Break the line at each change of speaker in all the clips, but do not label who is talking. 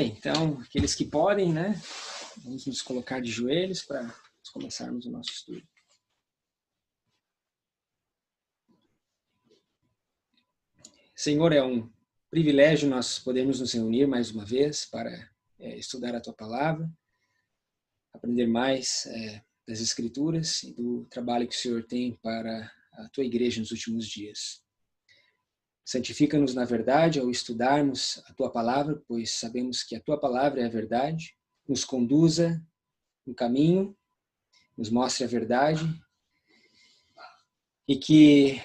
Então, aqueles que podem, né? Vamos nos colocar de joelhos para começarmos o nosso estudo. Senhor, é um privilégio nós podermos nos reunir mais uma vez para estudar a Tua Palavra, aprender mais das Escrituras e do trabalho que o Senhor tem para a Tua Igreja nos últimos dias. Santifica-nos na verdade ao estudarmos a Tua Palavra, pois sabemos que a Tua Palavra é a verdade, nos conduza no caminho, nos mostre a verdade e que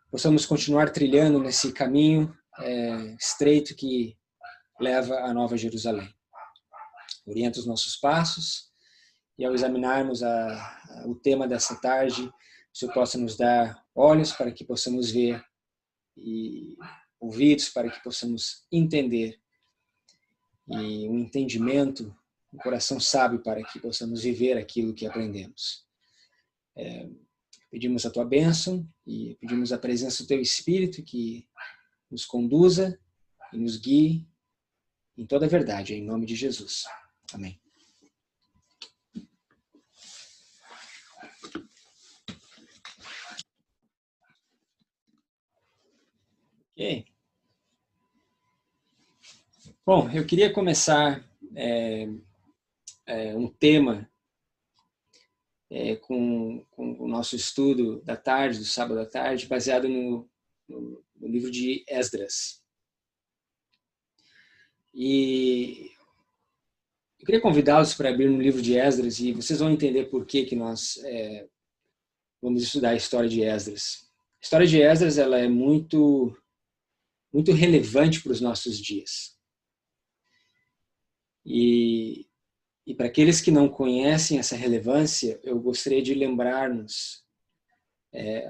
possamos continuar trilhando nesse caminho estreito que leva à Nova Jerusalém. Orienta os nossos passos e ao examinarmos o tema dessa tarde, o Senhor possa nos dar olhos para que possamos ver e ouvidos para que possamos entender e um entendimento, um coração sábio para que possamos viver aquilo que aprendemos. Pedimos a Tua bênção e pedimos a presença do Teu Espírito que nos conduza e nos guie em toda a verdade, em nome de Jesus. Amém. Ok. Bom, eu queria começar um tema com o nosso estudo da tarde, do sábado à tarde, baseado no livro de Esdras. E eu queria convidá-los para abrir no livro de Esdras e vocês vão entender por que nós vamos estudar a história de Esdras. A história de Esdras ela é muito relevante para os nossos dias. E para aqueles que não conhecem essa relevância, eu gostaria de lembrar-nos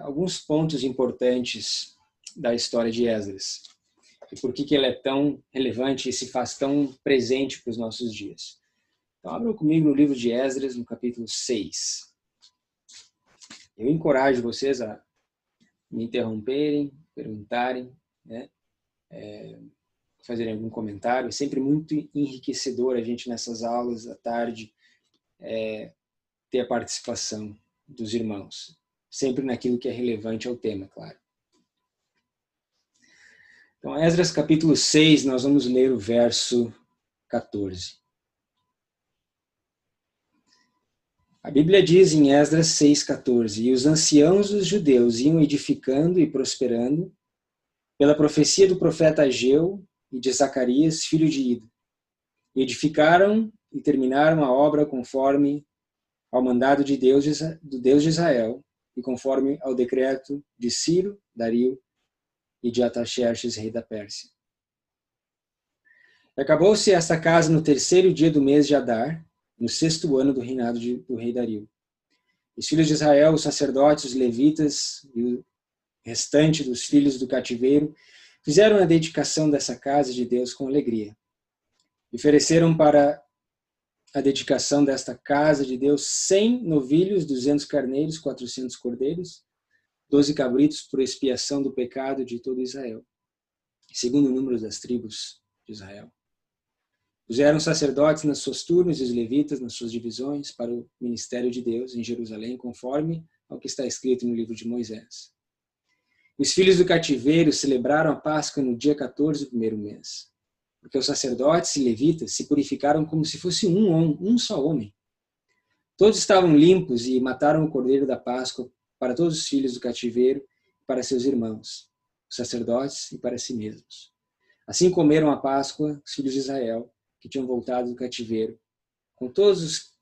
alguns pontos importantes da história de Esdras. E por que ela é tão relevante e se faz tão presente para os nossos dias. Então, abram comigo no livro de Esdras, no capítulo 6. Eu encorajo vocês a me interromperem, perguntarem, né? Fazerem algum comentário. É sempre muito enriquecedor a gente nessas aulas à tarde ter a participação dos irmãos. Sempre naquilo que é relevante ao tema, claro. Então, Esdras capítulo 6, nós vamos ler o verso 14. A Bíblia diz em Esdras 6,14: E os anciãos dos judeus iam edificando e prosperando pela profecia do profeta Ageu e de Zacarias, filho de Ido. E edificaram e terminaram a obra conforme ao mandado de Deus, do Deus de Israel e conforme ao decreto de Ciro, Dario e de Artaxerxes, rei da Pérsia. Acabou-se esta casa no 3º dia do mês de Adar, no 6º ano do reinado do rei Dario. Os filhos de Israel, os sacerdotes, os levitas e o restante dos filhos do cativeiro fizeram a dedicação dessa casa de Deus com alegria. E ofereceram para a dedicação desta casa de Deus 100 novilhos, 200 carneiros, 400 cordeiros, 12 cabritos por expiação do pecado de todo Israel, segundo o número das tribos de Israel. Puseram sacerdotes nas suas turmas e os levitas nas suas divisões para o ministério de Deus em Jerusalém, conforme ao que está escrito no livro de Moisés. Os filhos do cativeiro celebraram a Páscoa no dia 14 do primeiro mês, porque os sacerdotes e levitas se purificaram como se fosse um só homem. Todos estavam limpos e mataram o cordeiro da Páscoa para todos os filhos do cativeiro, para seus irmãos, os sacerdotes e para si mesmos. Assim comeram a Páscoa os filhos de Israel, que tinham voltado do cativeiro, com todos os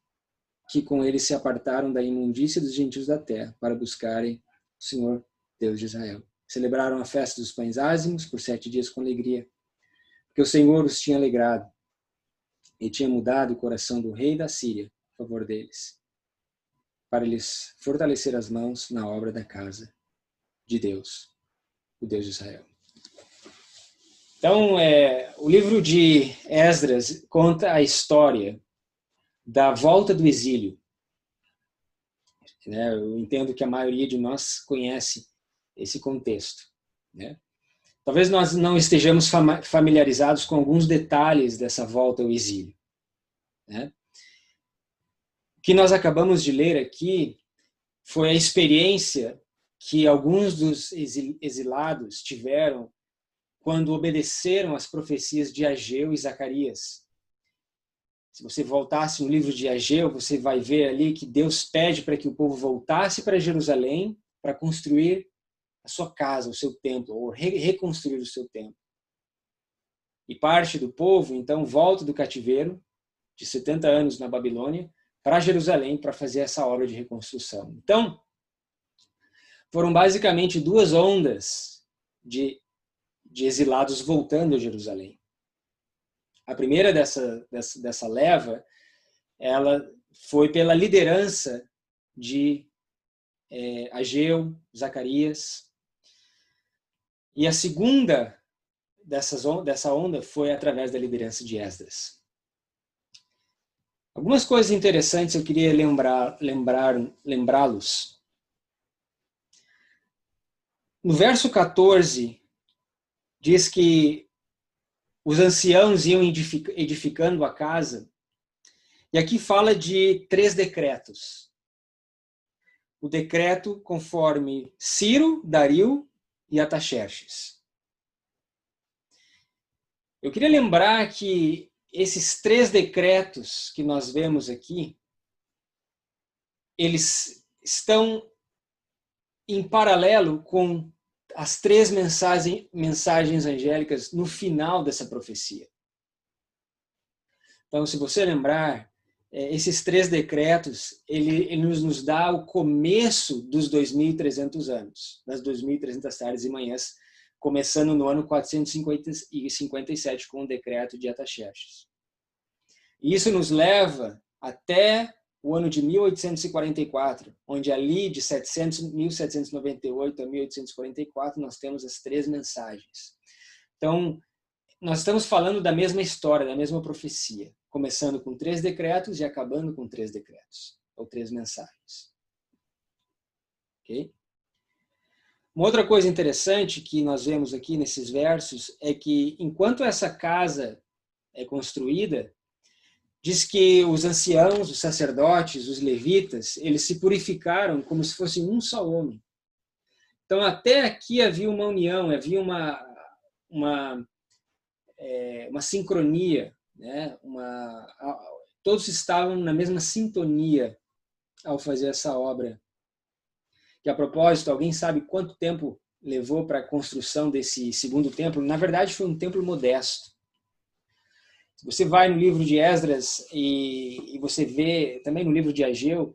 que com eles se apartaram da imundícia dos gentios da terra, para buscarem o Senhor Deus de Israel. Celebraram a festa dos pães ázimos por 7 dias com alegria, porque o Senhor os tinha alegrado e tinha mudado o coração do rei da Síria a favor deles, para lhes fortalecer as mãos na obra da casa de Deus, o Deus de Israel. Então, o livro de Esdras conta a história da volta do exílio. Eu entendo que a maioria de nós conhece esse contexto. Talvez nós não estejamos familiarizados com alguns detalhes dessa volta ao exílio, né? O que nós acabamos de ler aqui foi a experiência que alguns dos exilados tiveram quando obedeceram às profecias de Ageu e Zacarias. Se você voltasse no livro de Ageu, você vai ver ali que Deus pede para que o povo voltasse para Jerusalém para construir a sua casa, o seu templo, ou reconstruir o seu templo. E parte do povo, então, volta do cativeiro, de 70 anos na Babilônia, para Jerusalém para fazer essa obra de reconstrução. Então, foram basicamente duas ondas de exilados voltando a Jerusalém. A primeira dessa leva, ela foi pela liderança de Ageu, Zacarias. E a segunda dessa onda foi através da liderança de Esdras. Algumas coisas interessantes eu queria lembrá-los. No verso 14, diz que os anciãos iam edificando a casa, e aqui fala de 3 decretos. O decreto conforme Ciro, Dario e Artaxerxes. Eu queria lembrar que esses 3 decretos que nós vemos aqui, eles estão em paralelo com as 3 mensagens angélicas no final dessa profecia. Então, se você lembrar, esses 3 decretos, ele nos dá o começo dos 2.300 anos, das 2.300 tardes e manhãs, começando no ano 457 com o decreto de Artaxerxes. E isso nos leva até o ano de 1844, onde ali de 1798 a 1844 nós temos as 3 mensagens. Então, nós estamos falando da mesma história, da mesma profecia, começando com 3 decretos e acabando com 3 decretos, ou 3 mensagens. Ok? Uma outra coisa interessante que nós vemos aqui nesses versos é que, enquanto essa casa é construída, diz que os anciãos, os sacerdotes, os levitas, eles se purificaram como se fossem um só homem. Então, até aqui havia uma união, havia uma sincronia, né? Todos estavam na mesma sintonia ao fazer essa obra. Que, a propósito, alguém sabe quanto tempo levou para a construção desse segundo templo? Na verdade, foi um templo modesto. Se você vai no livro de Esdras e você vê, também no livro de Ageu,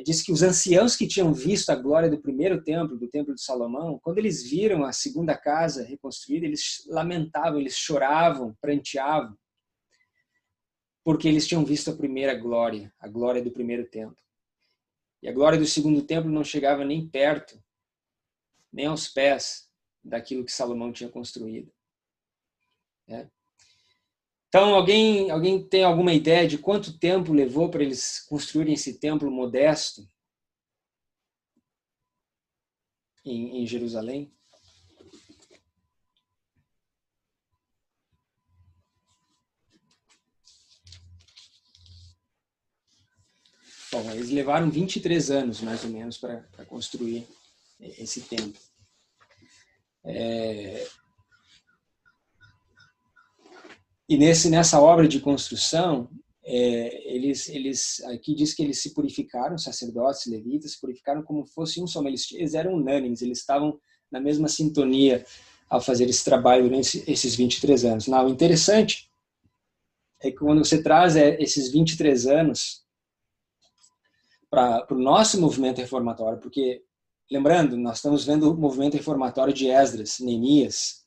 diz que os anciãos que tinham visto a glória do primeiro templo, do templo de Salomão, quando eles viram a segunda casa reconstruída, eles lamentavam, eles choravam, pranteavam, porque eles tinham visto a primeira glória, a glória do primeiro templo. E a glória do segundo templo não chegava nem perto, nem aos pés daquilo que Salomão tinha construído. Então, alguém tem alguma ideia de quanto tempo levou para eles construírem esse templo modesto em Jerusalém? Bom, eles levaram 23 anos, mais ou menos, para construir esse templo. E nessa obra de construção, aqui diz que eles se purificaram, sacerdotes, levitas, se purificaram como fosse um só, eles eram unânimes, eles estavam na mesma sintonia ao fazer esse trabalho durante esses 23 anos. Não, o interessante é que quando você traz esses 23 anos para o nosso movimento reformatório, porque, lembrando, nós estamos vendo o movimento reformatório de Esdras, Neemias,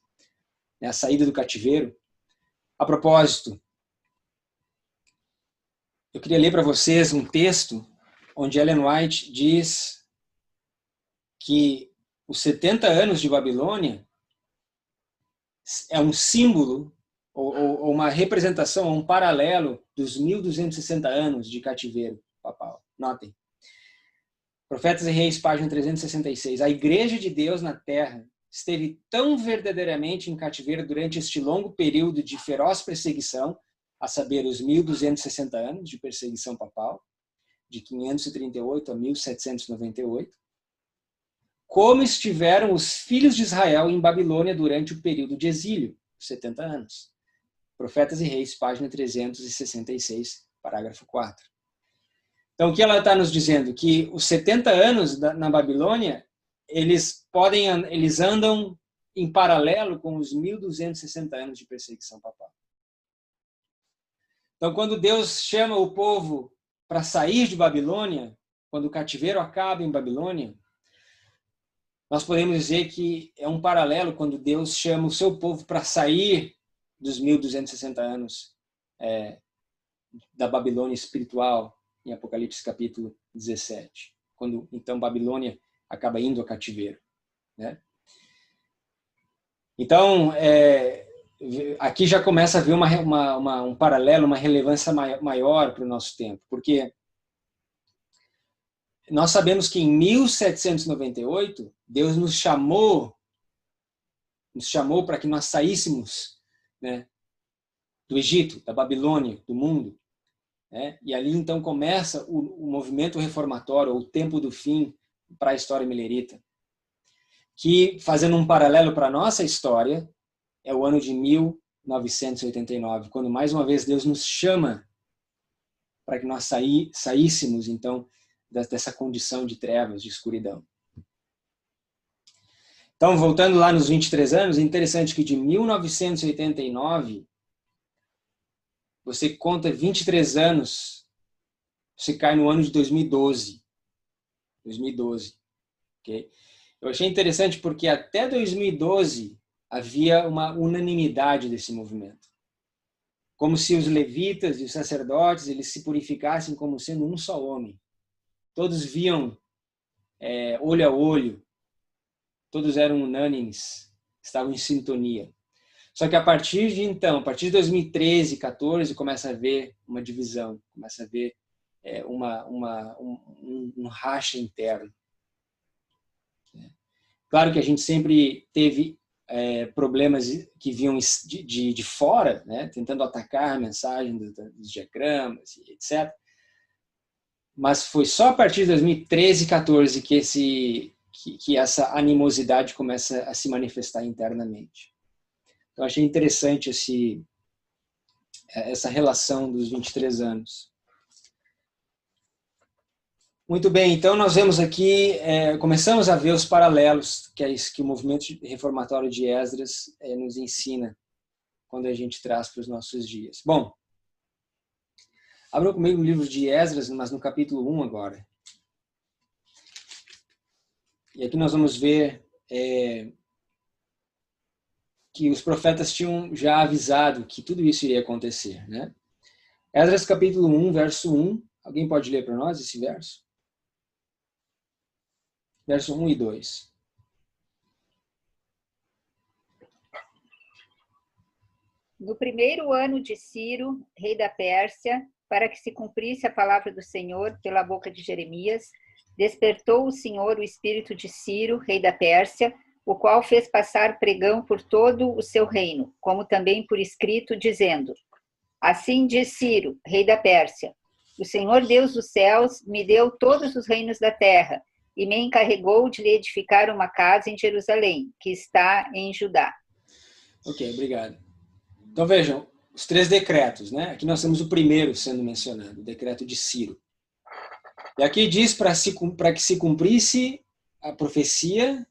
né, a saída do cativeiro. A propósito, eu queria ler para vocês um texto onde Ellen White diz que os 70 anos de Babilônia é um símbolo ou uma representação, um paralelo dos 1260 anos de cativeiro papal. Notem. Profetas e Reis, página 366. A Igreja de Deus na Terra esteve tão verdadeiramente em cativeiro durante este longo período de feroz perseguição, a saber, os 1260 anos de perseguição papal, de 538 a 1798, como estiveram os filhos de Israel em Babilônia durante o período de exílio, 70 anos. Profetas e Reis, página 366, parágrafo 4. Então, o que ela está nos dizendo? Que os 70 anos na Babilônia, eles andam em paralelo com os 1260 anos de perseguição papal. Então, quando Deus chama o povo para sair de Babilônia, quando o cativeiro acaba em Babilônia, nós podemos dizer que é um paralelo quando Deus chama o seu povo para sair dos 1260 anos da Babilônia espiritual, em Apocalipse capítulo 17, quando então Babilônia acaba indo ao cativeiro, né? Então, aqui já começa a haver um paralelo, uma relevância maior para o nosso tempo, porque nós sabemos que em 1798, Deus nos chamou para que nós saíssemos, né, do Egito, da Babilônia, do mundo. Né? E ali então começa o movimento reformatório, ou o tempo do fim para a história milerita, que, fazendo um paralelo para a nossa história, é o ano de 1989, quando mais uma vez Deus nos chama para que nós saíssemos então dessa condição de trevas, de escuridão. Então, voltando lá nos 23 anos, é interessante que de 1989, você conta 23 anos, você cai no ano de 2012. 2012. Okay? Eu achei interessante porque até 2012 havia uma unanimidade desse movimento. Como se os levitas e os sacerdotes eles se purificassem como sendo um só homem. Todos viam olho a olho, todos eram unânimes, estavam em sintonia. Só que a partir de então, a partir de 2013, 14, começa a haver uma divisão, começa a haver um racha interno. Claro que a gente sempre teve problemas que vinham de fora, né, tentando atacar a mensagem dos diagramas, etc. Mas foi só a partir de 2013, 14 que essa animosidade começa a se manifestar internamente. Então, achei interessante essa relação dos 23 anos. Muito bem, então nós vemos aqui, começamos a ver os paralelos que o movimento reformatório de Esdras nos ensina quando a gente traz para os nossos dias. Bom, abram comigo o livro de Esdras, mas no capítulo 1 agora. E aqui nós vamos ver que os profetas tinham já avisado que tudo isso iria acontecer, né? Esdras capítulo 1, verso 1. Alguém pode ler para nós esse verso? Verso 1 e 2.
No primeiro ano de Ciro, rei da Pérsia, para que se cumprisse a palavra do Senhor pela boca de Jeremias, despertou o Senhor o espírito de Ciro, rei da Pérsia, o qual fez passar pregão por todo o seu reino, como também por escrito, dizendo: Assim diz Ciro, rei da Pérsia: O Senhor Deus dos céus me deu todos os reinos da terra, e me encarregou de lhe edificar uma casa em Jerusalém, que está em Judá.
Ok, obrigado. Então vejam, os 3 decretos, né? Aqui nós temos o primeiro sendo mencionado, o decreto de Ciro. E aqui diz para que se cumprisse a profecia,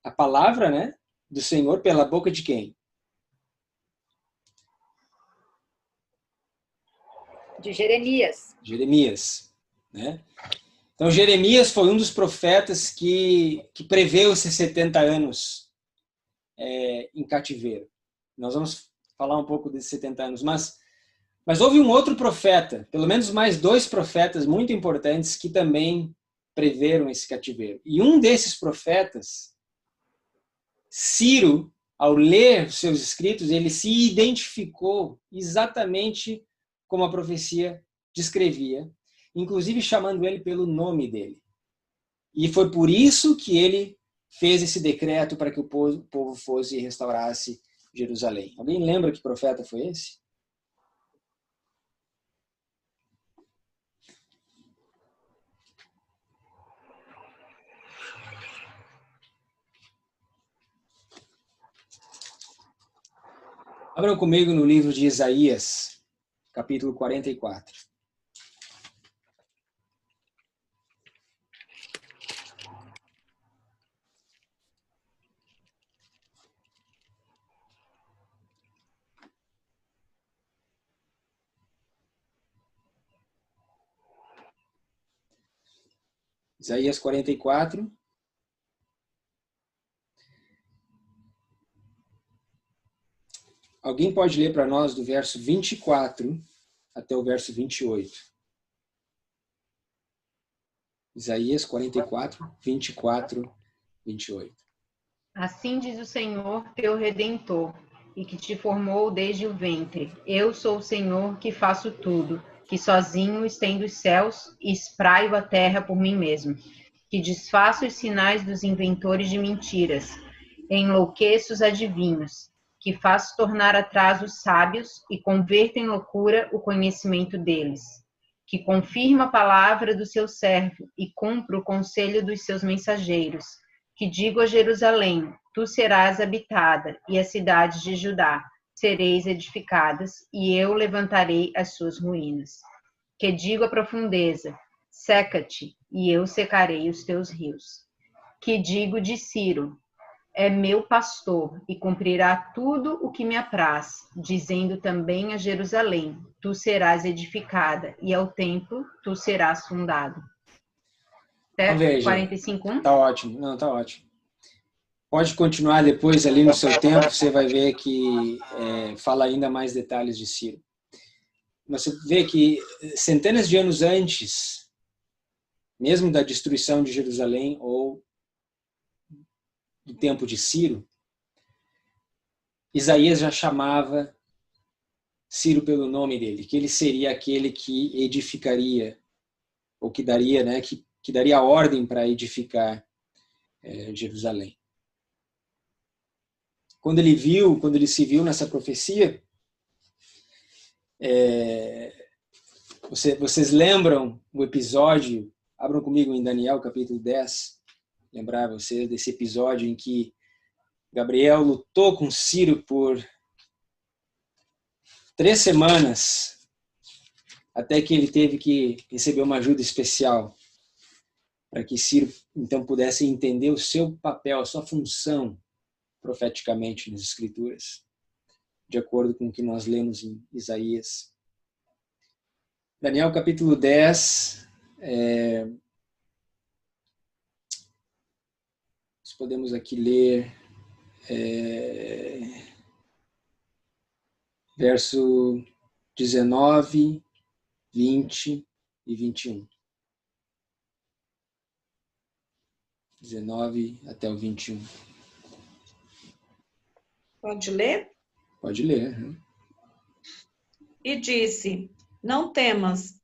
a palavra, né, do Senhor pela boca de quem?
De Jeremias.
Jeremias, né? Então Jeremias foi um dos profetas que preveu esses 70 anos em cativeiro. Nós vamos falar um pouco desses 70 anos, mas houve um outro profeta, pelo menos mais 2 profetas muito importantes que também preveram esse cativeiro. E um desses profetas, Ciro, ao ler os seus escritos, ele se identificou exatamente como a profecia descrevia, inclusive chamando ele pelo nome dele. E foi por isso que ele fez esse decreto para que o povo fosse e restaurasse Jerusalém. Alguém lembra que profeta foi esse? Abram comigo no livro de Isaías, capítulo 44. Isaías 44. Alguém pode ler para nós do verso 24 até o verso 28. Isaías 44, 24, 28.
Assim diz o Senhor, teu Redentor, e que te formou desde o ventre. Eu sou o Senhor que faço tudo, que sozinho estendo os céus e espraio a terra por mim mesmo, que desfaço os sinais dos inventores de mentiras, enlouqueço os adivinhos, que faço tornar atrás os sábios e converto em loucura o conhecimento deles, que confirma a palavra do seu servo e cumpro o conselho dos seus mensageiros, que digo a Jerusalém, tu serás habitada, e as cidades de Judá sereis edificadas, e eu levantarei as suas ruínas. Que digo à profundeza, seca-te, e eu secarei os teus rios. Que digo de Ciro, é meu pastor, e cumprirá tudo o que me apraz, dizendo também a Jerusalém, tu serás edificada, e ao templo tu serás fundado. Certo?
Veja,
45:1?
Tá ótimo. Não, tá ótimo. Pode continuar depois ali no seu tempo, você vai ver que fala ainda mais detalhes de Ciro. Você vê que centenas de anos antes, mesmo da destruição de Jerusalém ou do tempo de Ciro, Isaías já chamava Ciro pelo nome dele, que ele seria aquele que edificaria, ou que daria, né, que daria ordem para edificar Jerusalém. Quando ele se viu nessa profecia, vocês lembram o episódio, abram comigo em Daniel capítulo 10, lembrar vocês desse episódio em que Gabriel lutou com Ciro por 3 semanas, até que ele teve que receber uma ajuda especial, para que Ciro então pudesse entender o seu papel, a sua função profeticamente nas Escrituras, de acordo com o que nós lemos em Isaías. Daniel capítulo 10, nós podemos aqui ler verso 19, 20 e 21. 19 até o 21.
Pode ler?
Pode ler.
E disse, não temas,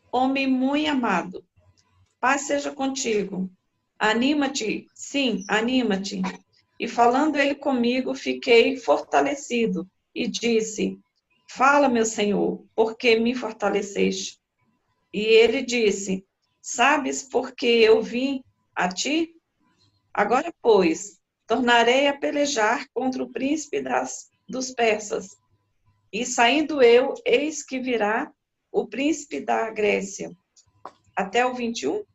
homem muito amado, paz seja contigo. Anima-te, sim, anima-te. E falando ele comigo, fiquei fortalecido e disse, fala, meu Senhor, porque me fortaleceste? E ele disse, sabes por que eu vim a ti? Agora, pois, tornarei a pelejar contra o príncipe dos persas. E saindo eu, eis que virá o príncipe da Grécia. Até o 21?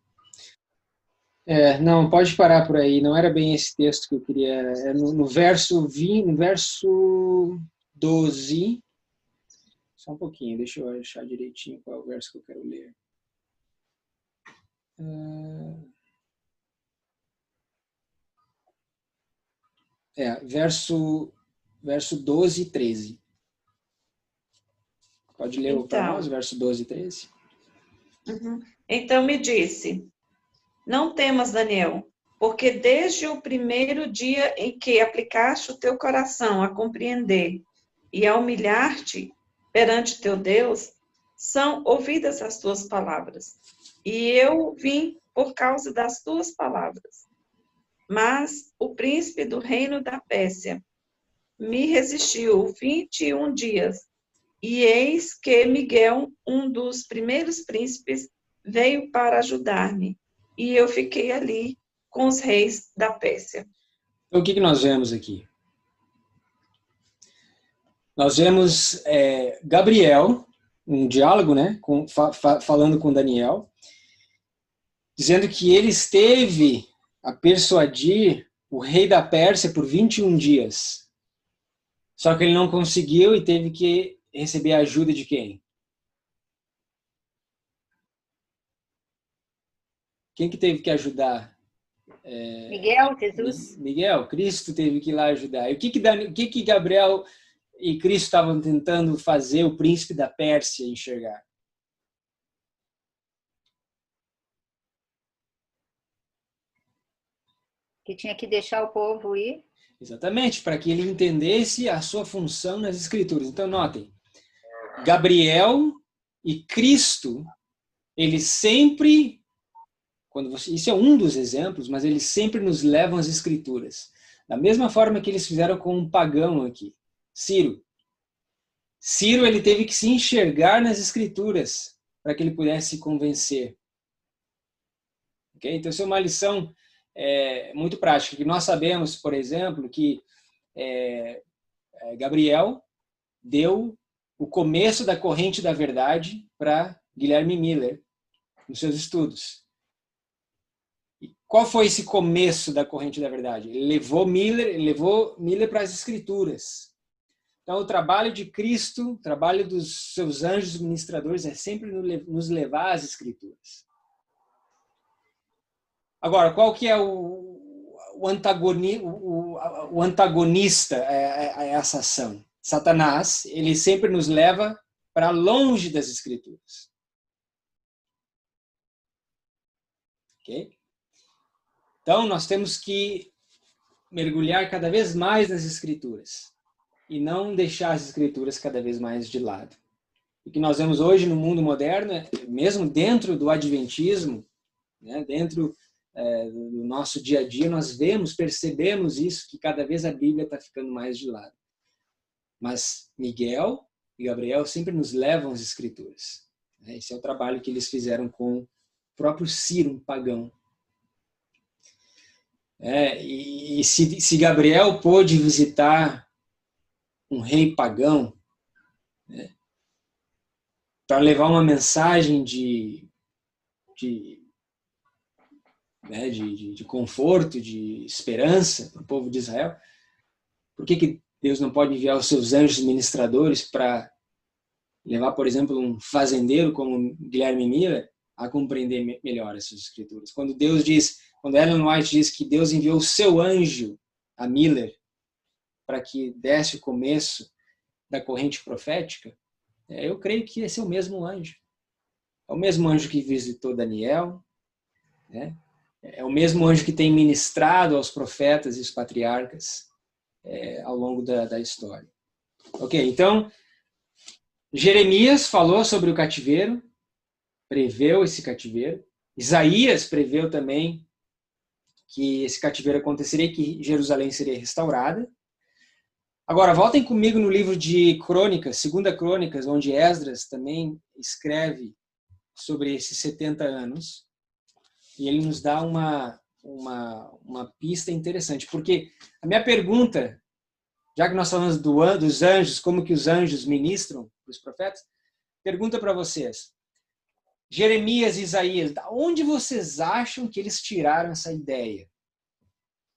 Não, pode parar por aí. Não era bem esse texto que eu queria. No verso 12. Só um pouquinho, deixa eu achar direitinho qual é o verso que eu quero ler. Verso 12 e 13. Pode ler para nós, verso 12 e 13?
Uhum. Então me disse, não temas, Daniel, porque desde o primeiro dia em que aplicaste o teu coração a compreender e a humilhar-te perante teu Deus, são ouvidas as tuas palavras. E eu vim por causa das tuas palavras. Mas o príncipe do reino da Pérsia me resistiu 21 dias. E eis que Miguel, um dos primeiros príncipes, veio para ajudar-me. E eu fiquei ali com os reis da Pérsia.
Então, o que nós vemos aqui? Nós vemos Gabriel, um diálogo, né, falando com Daniel, dizendo que ele esteve a persuadir o rei da Pérsia por 21 dias. Só que ele não conseguiu e teve que receber a ajuda de quem? Quem que teve que ajudar?
Miguel, Jesus.
Miguel, Cristo teve que ir lá ajudar. E o que Gabriel e Cristo estavam tentando fazer o príncipe da Pérsia enxergar?
Que tinha que deixar o povo ir.
Exatamente, para que ele entendesse a sua função nas Escrituras. Então, notem, Gabriel e Cristo, eles sempre, isso é um dos exemplos, mas eles sempre nos levam às Escrituras. Da mesma forma que eles fizeram com um pagão aqui, Ciro. Ciro, ele teve que se enxergar nas Escrituras para que ele pudesse se convencer. Okay? Então, isso é uma lição muito prática, que nós sabemos, por exemplo, que Gabriel deu o começo da corrente da verdade para Guilherme Miller nos seus estudos. E qual foi esse começo da corrente da verdade? Ele levou Miller para as Escrituras. Então, o trabalho de Cristo, o trabalho dos seus anjos ministradores é sempre nos levar às Escrituras. Agora, qual que é o antagonista a essa ação? Satanás, ele sempre nos leva para longe das Escrituras. Ok? Então, nós temos que mergulhar cada vez mais nas Escrituras e não deixar as Escrituras cada vez mais de lado. O que nós vemos hoje no mundo moderno, mesmo dentro do Adventismo, né, dentro do nosso dia a dia, nós percebemos isso, que cada vez a Bíblia está ficando mais de lado. Mas Miguel e Gabriel sempre nos levam às Escrituras. Esse é o trabalho que eles fizeram com o próprio Ciro, um pagão. E se Gabriel pôde visitar um rei pagão, né, para levar uma mensagem de conforto, de esperança para o povo de Israel, por que Deus não pode enviar os seus anjos ministradores para levar, por exemplo, um fazendeiro como Guilherme Miller a compreender melhor essas escrituras? Quando Ellen White diz que Deus enviou o seu anjo a Miller para que desse o começo da corrente profética, eu creio que esse é o mesmo anjo. É o mesmo anjo que visitou Daniel, né? É o mesmo anjo que tem ministrado aos profetas e os patriarcas ao longo da história. Ok, então, Jeremias falou sobre o cativeiro, preveu esse cativeiro. Isaías preveu também que esse cativeiro aconteceria, que Jerusalém seria restaurada. Agora, voltem comigo no livro de Crônicas, 2 Crônicas, onde Esdras também escreve sobre esses 70 anos. E ele nos dá uma pista interessante. Porque a minha pergunta, já que nós falamos dos anjos, como que os anjos ministram para os profetas, pergunta para vocês. Jeremias e Isaías, da onde vocês acham que eles tiraram essa ideia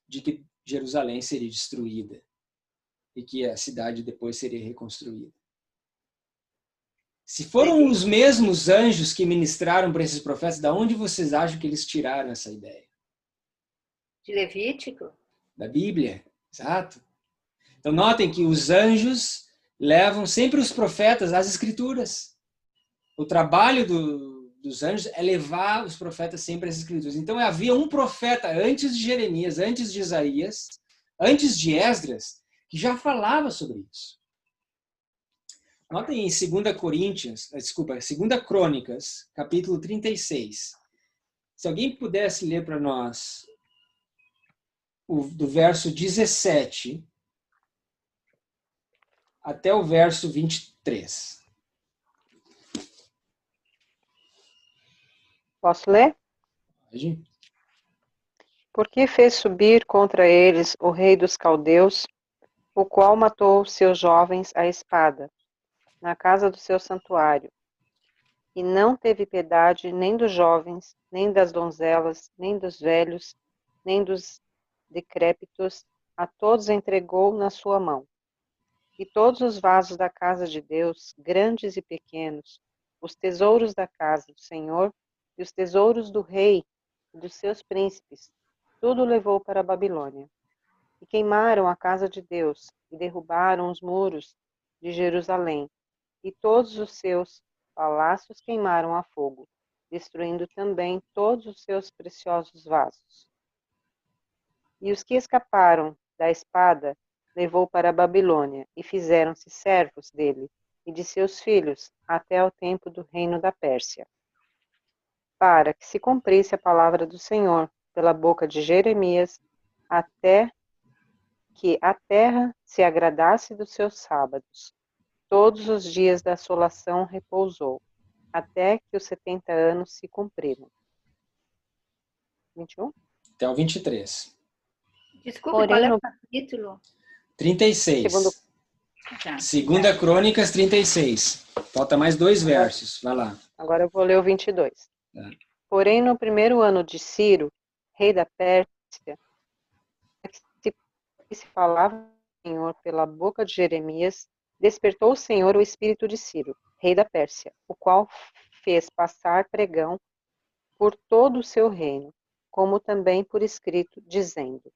de que Jerusalém seria destruída e que a cidade depois seria reconstruída? Se foram os mesmos anjos que ministraram para esses profetas, da onde vocês acham que eles tiraram essa ideia?
De Levítico?
Da Bíblia, exato. Então notem que os anjos levam sempre os profetas às Escrituras. O trabalho dos anjos é levar os profetas sempre às Escrituras. Então havia um profeta antes de Jeremias, antes de Isaías, antes de Esdras, que já falava sobre isso. Notem em 2 Crônicas, capítulo 36. Se alguém pudesse ler para nós do verso 17 até o verso 23.
Posso ler?
Pode?
Porque fez subir contra eles o rei dos caldeus, o qual matou seus jovens à espada, na casa do seu santuário, e não teve piedade nem dos jovens, nem das donzelas, nem dos velhos, nem dos decrépitos, a todos entregou na sua mão. E todos os vasos da casa de Deus, grandes e pequenos, os tesouros da casa do Senhor e os tesouros do rei e dos seus príncipes, tudo levou para a Babilônia. E queimaram a casa de Deus, e derrubaram os muros de Jerusalém, e todos os seus palácios queimaram a fogo, destruindo também todos os seus preciosos vasos. E os que escaparam da espada levou para a Babilônia, e fizeram-se servos dele e de seus filhos até o tempo do reino da Pérsia, para que se cumprisse a palavra do Senhor pela boca de Jeremias, até que a terra se agradasse dos seus sábados. Todos os dias da assolação repousou, até que os 70 anos se cumpriram. 21?
Até o 23.
Desculpe,
Porém,
qual é o
no-
capítulo?
36.
Tá.
Segunda Crônicas 36. Falta mais 2 versos. Vai lá.
Agora eu vou ler o 22.
Tá.
Porém, no primeiro ano de Ciro, rei da Pérsia, que se falava do Senhor pela boca de Jeremias, despertou o Senhor o espírito de Ciro, rei da Pérsia, o qual fez passar pregão por todo o seu reino, como também por escrito, dizendo: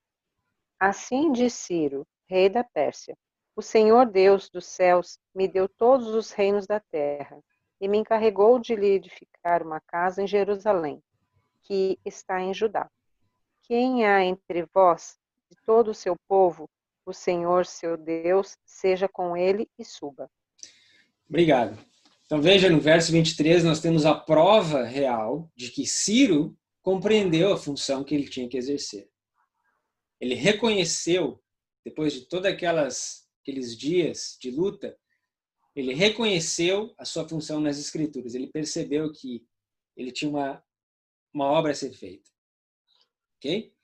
Assim diz Ciro, rei da Pérsia: O Senhor Deus dos céus me deu todos os reinos da terra, e me encarregou de lhe edificar uma casa em Jerusalém, que está em Judá. Quem há entre vós, de todo o seu povo, o Senhor seu Deus, seja com ele e suba.
Obrigado. Então veja, no verso 23 nós temos a prova real de que Ciro compreendeu a função que ele tinha que exercer. Ele reconheceu, depois de todos aqueles dias de luta, ele reconheceu a sua função nas Escrituras. Ele percebeu que ele tinha uma obra a ser feita. Ok?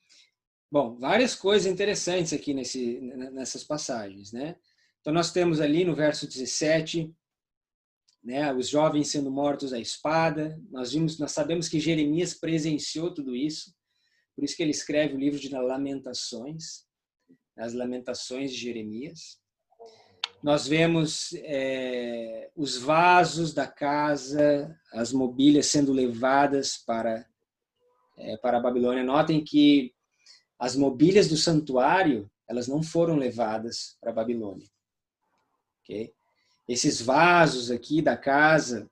Bom, várias coisas interessantes aqui nessas passagens, né? Então nós temos ali no verso 17, né, os jovens sendo mortos à espada. Nós sabemos que Jeremias presenciou tudo isso, por isso que ele escreve o livro de Lamentações, as Lamentações de Jeremias. Nós vemos os vasos da casa, as mobílias sendo levadas para a Babilônia. Notem que as mobílias do santuário, elas não foram levadas para a Babilônia. Okay? Esses vasos aqui da casa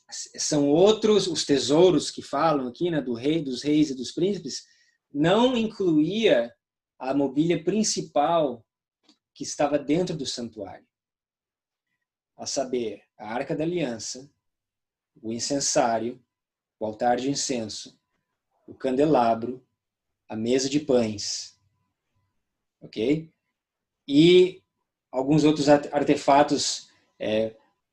são outros, os tesouros que falam aqui, né, dos reis e dos príncipes, não incluía a mobília principal que estava dentro do santuário. A saber, a Arca da Aliança, o incensário, o altar de incenso, o candelabro, a mesa de pães, ok? E alguns outros artefatos,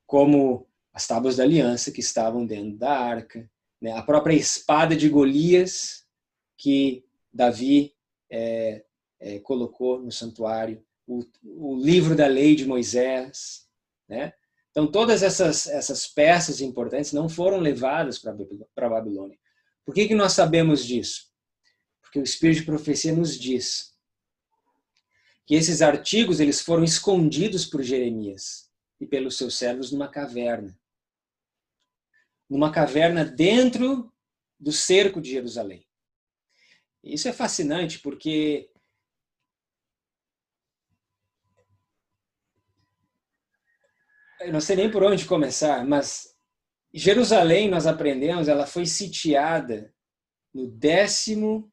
como as tábuas da aliança que estavam dentro da arca, né? A própria espada de Golias que Davi colocou no santuário, o livro da lei de Moisés, né? Então todas essas peças importantes não foram levadas para a Babilônia. Por que nós sabemos disso? Porque o Espírito de Profecia nos diz que esses artigos eles foram escondidos por Jeremias e pelos seus servos numa caverna. Numa caverna dentro do cerco de Jerusalém. Isso é fascinante porque eu não sei nem por onde começar, mas Jerusalém, nós aprendemos, ela foi sitiada no 10º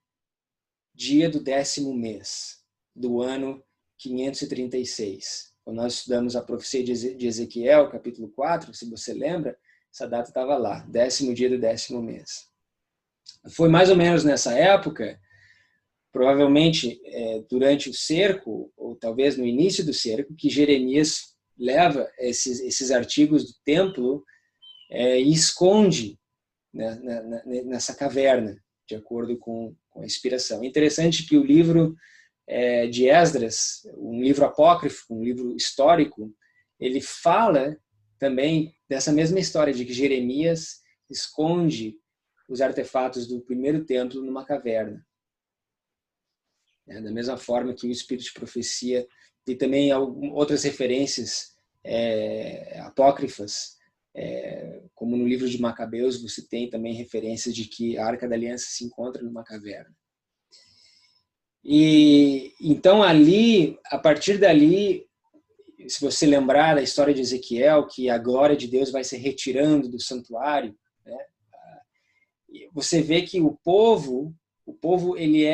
dia do 10º mês do ano 536. Quando nós estudamos a profecia de Ezequiel, capítulo 4, se você lembra, essa data estava lá, 10º dia do 10º mês. Foi mais ou menos nessa época provavelmente durante o cerco, ou talvez no início do cerco, que Jeremias leva esses artigos do templo e esconde, né, nessa caverna, de acordo com a inspiração. É interessante que o livro de Esdras, um livro apócrifo, um livro histórico, ele fala também dessa mesma história de que Jeremias esconde os artefatos do primeiro templo numa caverna. Da mesma forma que o Espírito de Profecia e também outras referências apócrifas, como no livro de Macabeus, você tem também referências de que a Arca da Aliança se encontra numa caverna. E então ali, a partir dali, se você lembrar da história de Ezequiel, que a glória de Deus vai se retirando do santuário, né, você vê que o povo ele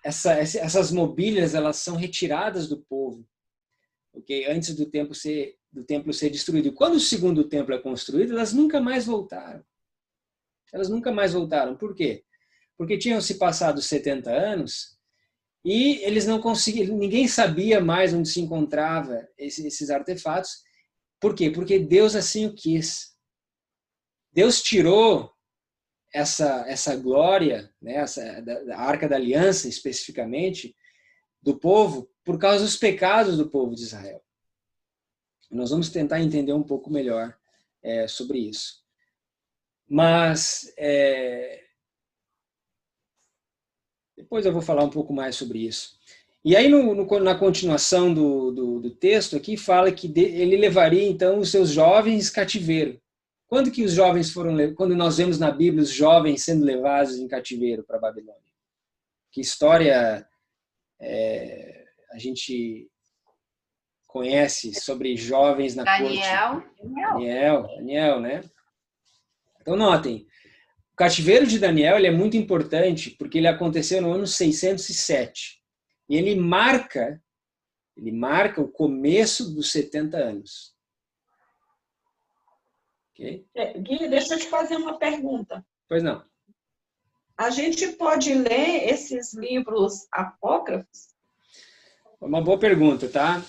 essas mobílias, elas são retiradas do povo, okay? Antes do templo ser destruído. Quando o segundo templo é construído, elas nunca mais voltaram. Por quê? Porque tinham se passado 70 anos e eles não conseguiam, ninguém sabia mais onde se encontrava esses artefatos. Por quê? Porque Deus assim o quis. Deus tirou essa glória, né, da Arca da Aliança especificamente, do povo, por causa dos pecados do povo de Israel. Nós vamos tentar entender um pouco melhor sobre isso. Mas depois eu vou falar um pouco mais sobre isso. E aí, na continuação do texto aqui, fala que ele levaria, então, os seus jovens cativeiro. Quando que os jovens quando nós vemos na Bíblia os jovens sendo levados em cativeiro para a Babilônia? Que história a gente conhece sobre jovens na corte? Daniel, né? Então, notem, o cativeiro de Daniel ele é muito importante porque ele aconteceu no ano 607. E ele marca o começo dos 70 anos. Okay?
Gui, deixa eu te fazer uma pergunta.
Pois não.
A gente pode ler esses livros apócrifos?
Uma boa pergunta, tá?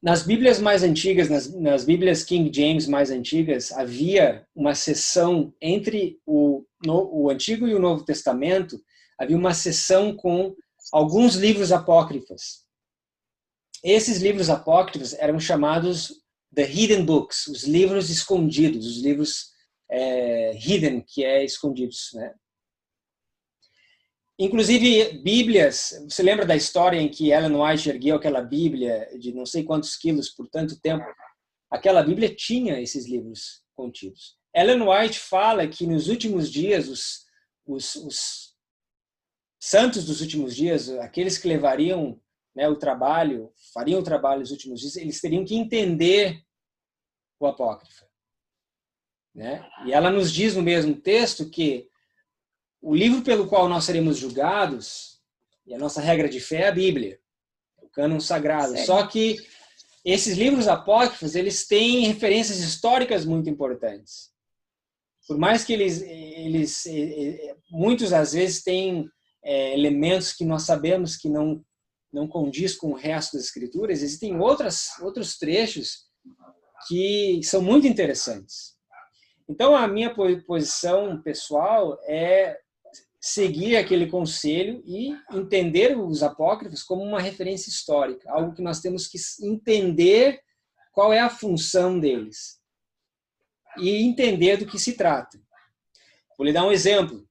Nas Bíblias mais antigas, nas Bíblias King James mais antigas, havia uma seção entre o Antigo e o Novo Testamento, havia uma seção com alguns livros apócrifos. Esses livros apócrifos eram chamados The Hidden Books, os livros escondidos, os livros hidden, que é escondidos, né? Inclusive, Bíblias, você lembra da história em que Ellen White ergueu aquela Bíblia de não sei quantos quilos por tanto tempo? Aquela Bíblia tinha esses livros contidos. Ellen White fala que nos últimos dias, os santos dos últimos dias, aqueles que levariam, né, fariam o trabalho nos últimos dias, eles teriam que entender o apócrifo, né? E ela nos diz no mesmo texto que o livro pelo qual nós seremos julgados, e a nossa regra de fé é a Bíblia, o cânon sagrado. Sério? Só que esses livros apócrifos, eles têm referências históricas muito importantes. Por mais que eles muitos às vezes têm elementos que nós sabemos que não condiz com o resto das escrituras, existem outros trechos que são muito interessantes. Então, a minha posição pessoal é seguir aquele conselho e entender os apócrifos como uma referência histórica, algo que nós temos que entender qual é a função deles e entender do que se trata. Vou lhe dar um exemplo.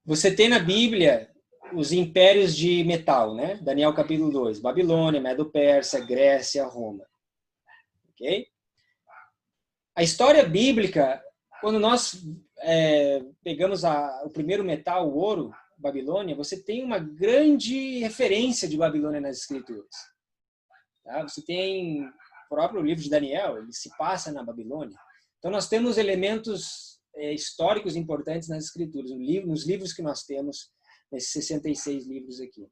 Você tem na Bíblia os impérios de metal, né? Daniel capítulo 2, Babilônia, Medo-Pérsia, Grécia, Roma. Ok? A história bíblica, quando nós pegamos o primeiro metal, o ouro, Babilônia, você tem uma grande referência de Babilônia nas escrituras. Tá? Você tem o próprio livro de Daniel, ele se passa na Babilônia. Então nós temos elementos históricos importantes nas escrituras, nos livros que nós temos, nesses 66 livros aqui.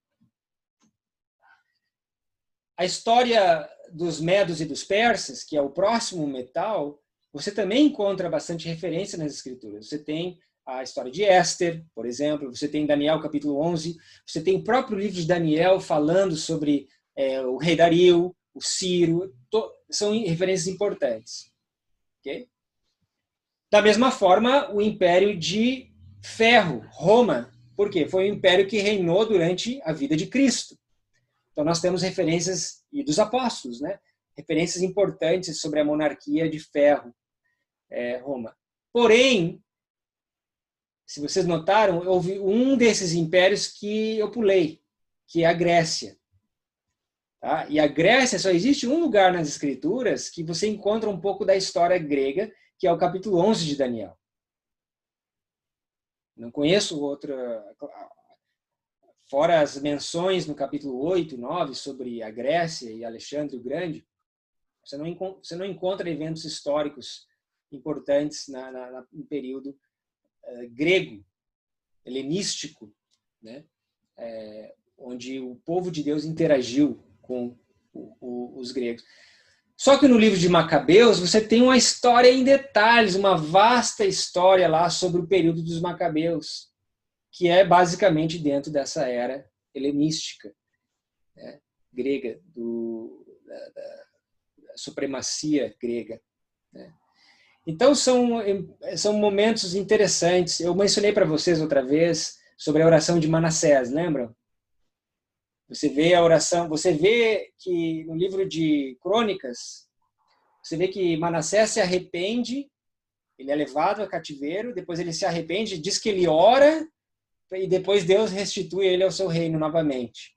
A história dos medos e dos persas, que é o próximo metal, você também encontra bastante referência nas escrituras. Você tem a história de Éster, por exemplo, você tem Daniel capítulo 11, você tem o próprio livro de Daniel falando sobre o rei Dario, o Ciro, são referências importantes. Okay? Da mesma forma, o Império de Ferro, Roma, por quê? Foi o império que reinou durante a vida de Cristo. Então nós temos referências, e dos apóstolos, né? Referências importantes sobre a monarquia de Ferro, Roma. Porém, se vocês notaram, houve um desses impérios que eu pulei, que é a Grécia. Tá? E a Grécia, só existe um lugar nas Escrituras que você encontra um pouco da história grega, que é o capítulo 11 de Daniel. Não conheço outra... Fora as menções no capítulo 8 e 9 sobre a Grécia e Alexandre o Grande, você não encontra eventos históricos importantes no período grego, helenístico, né? Onde o povo de Deus interagiu com os gregos. Só que no livro de Macabeus você tem uma história em detalhes, uma vasta história lá sobre o período dos Macabeus, que é basicamente dentro dessa era helenística, né? Grega, da supremacia grega, né? Então, são momentos interessantes. Eu mencionei para vocês outra vez sobre a oração de Manassés, lembram? Você vê a oração, você vê que no livro de Crônicas, você vê que Manassés se arrepende, ele é levado ao cativeiro, depois ele se arrepende, diz que ele ora, e depois Deus restitui ele ao seu reino novamente.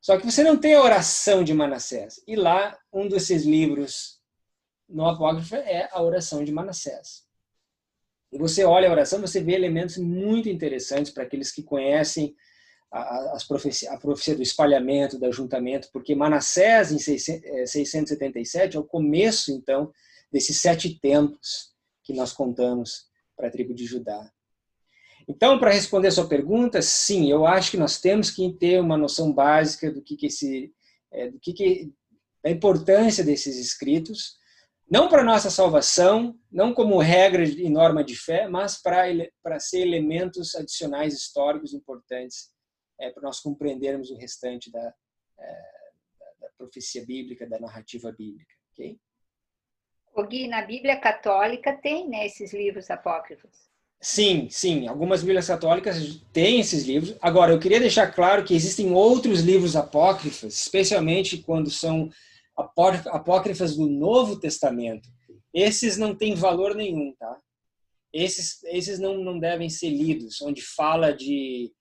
Só que você não tem a oração de Manassés. E lá, um desses livros no Apócrifo é a oração de Manassés. E você olha a oração, você vê elementos muito interessantes para aqueles que conhecem a profecia do espalhamento, do ajuntamento, porque Manassés, em 677, é o começo, então, desses 7 tempos que nós contamos para a tribo de Judá. Então, para responder a sua pergunta, sim, eu acho que nós temos que ter uma noção básica da importância desses escritos, não para nossa salvação, não como regra e norma de fé, mas para ser elementos adicionais históricos importantes para nós compreendermos o restante da profecia bíblica, da narrativa bíblica. Okay?
O Gui, na Bíblia Católica tem, né, esses livros apócrifos?
Sim, sim. Algumas Bíblias católicas têm esses livros. Agora, eu queria deixar claro que existem outros livros apócrifos, especialmente quando são apócrifas do Novo Testamento. Esses não têm valor nenhum, tá? Esses não devem ser lidos, onde fala de...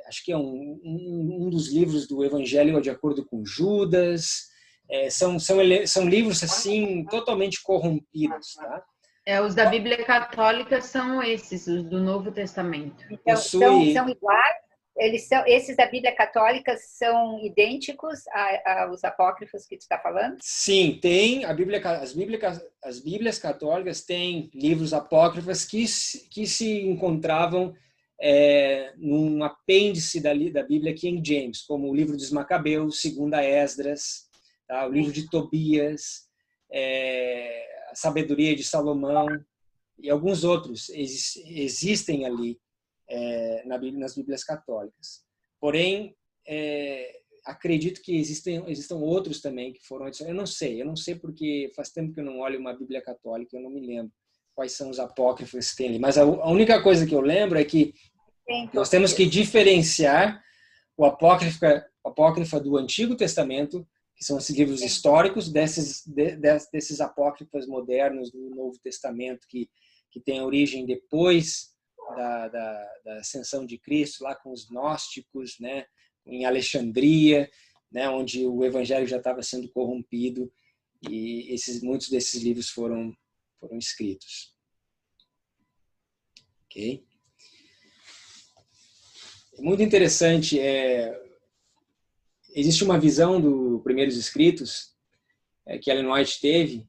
Acho que é um dos livros do Evangelho de acordo com Judas. São livros, assim, totalmente corrompidos, tá?
Os da Bíblia Católica são esses, os do Novo Testamento.
Então, são iguais? Esses da Bíblia Católica são idênticos aos apócrifos que tu está falando?
Sim, tem. As Bíblias católicas têm livros apócrifos que se encontravam num apêndice da Bíblia King James, como o livro dos Macabeus, 2 Esdras, tá? O livro de Tobias, a Sabedoria de Salomão e alguns outros existem ali nas Bíblias católicas. Porém, acredito que existam outros também que foram adicionados. Eu não sei porque faz tempo que eu não olho uma Bíblia católica, eu não me lembro quais são os apócrifos que tem ali. Mas a única coisa que eu lembro é que nós temos que diferenciar o apócrifa do Antigo Testamento, que são esses livros históricos, desses apócrifos modernos do Novo Testamento, que tem origem depois da ascensão de Cristo, lá com os gnósticos, né, em Alexandria, né, onde o evangelho já estava sendo corrompido, e muitos desses livros foram escritos. Ok? É muito interessante. Existe uma visão dos primeiros escritos que Ellen White teve,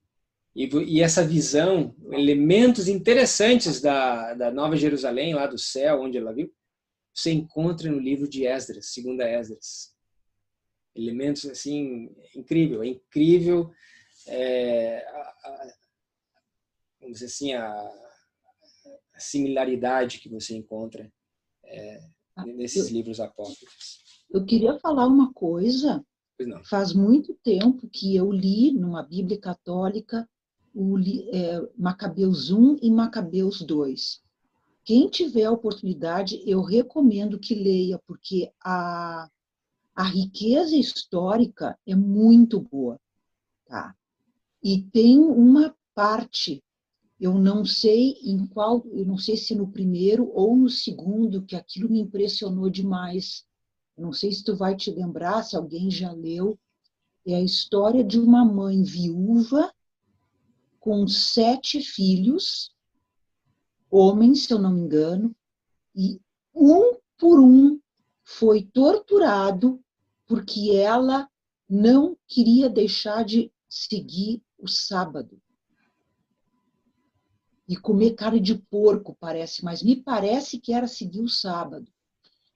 e essa visão, elementos interessantes da Nova Jerusalém, lá do céu, onde ela viu, você encontra no livro de Esdras, 2 Esdras. Elementos assim, é incrível. Vamos dizer assim, a similaridade que você encontra nesses livros apócrifos.
Eu queria falar uma coisa.
Pois não.
Faz muito tempo que eu li numa Bíblia católica Macabeus 1 e Macabeus 2. Quem tiver a oportunidade, eu recomendo que leia, porque a riqueza histórica é muito boa. Tá? E tem uma parte, eu não sei se no primeiro ou no segundo, que aquilo me impressionou demais. Não sei se tu vai te lembrar, se alguém já leu. É a história de uma mãe viúva com 7 filhos, homens, se eu não me engano, e um por um foi torturado porque ela não queria deixar de seguir o sábado. E comer carne de porco, parece, mas me parece que era seguir o sábado.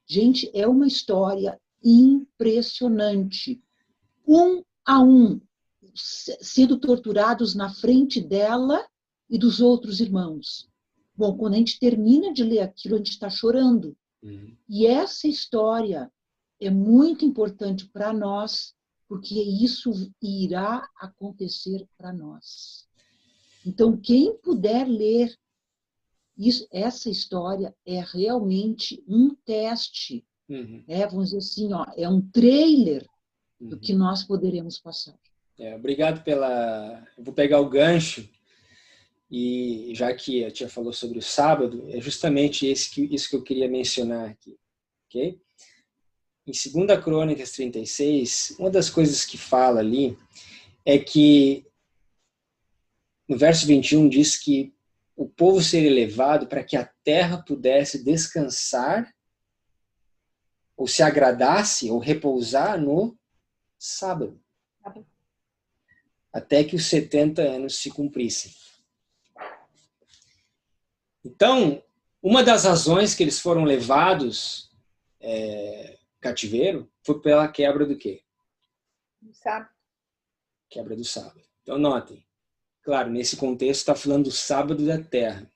Gente, é uma história impressionante. Um a um, sendo torturados na frente dela e dos outros irmãos. Bom, quando a gente termina de ler aquilo, a gente está chorando. E essa história é muito importante para nós, porque isso irá acontecer para nós. Então, quem puder ler essa história é realmente um teste. Vamos dizer assim, é um trailer do que nós poderemos passar.
Obrigado Eu vou pegar o gancho, e já que a tia falou sobre o sábado, é justamente isso que eu queria mencionar aqui. Okay? Em 2 Crônicas 36, uma das coisas que fala ali é que, no verso 21, diz que o povo seria levado para que a terra pudesse descansar, ou se agradasse, ou repousar no sábado. Até que os 70 anos se cumprissem. Então, uma das razões que eles foram levados cativeiro foi pela quebra do quê?
Do sábado.
Quebra do sábado. Então, notem. Claro, nesse contexto está falando do sábado da terra.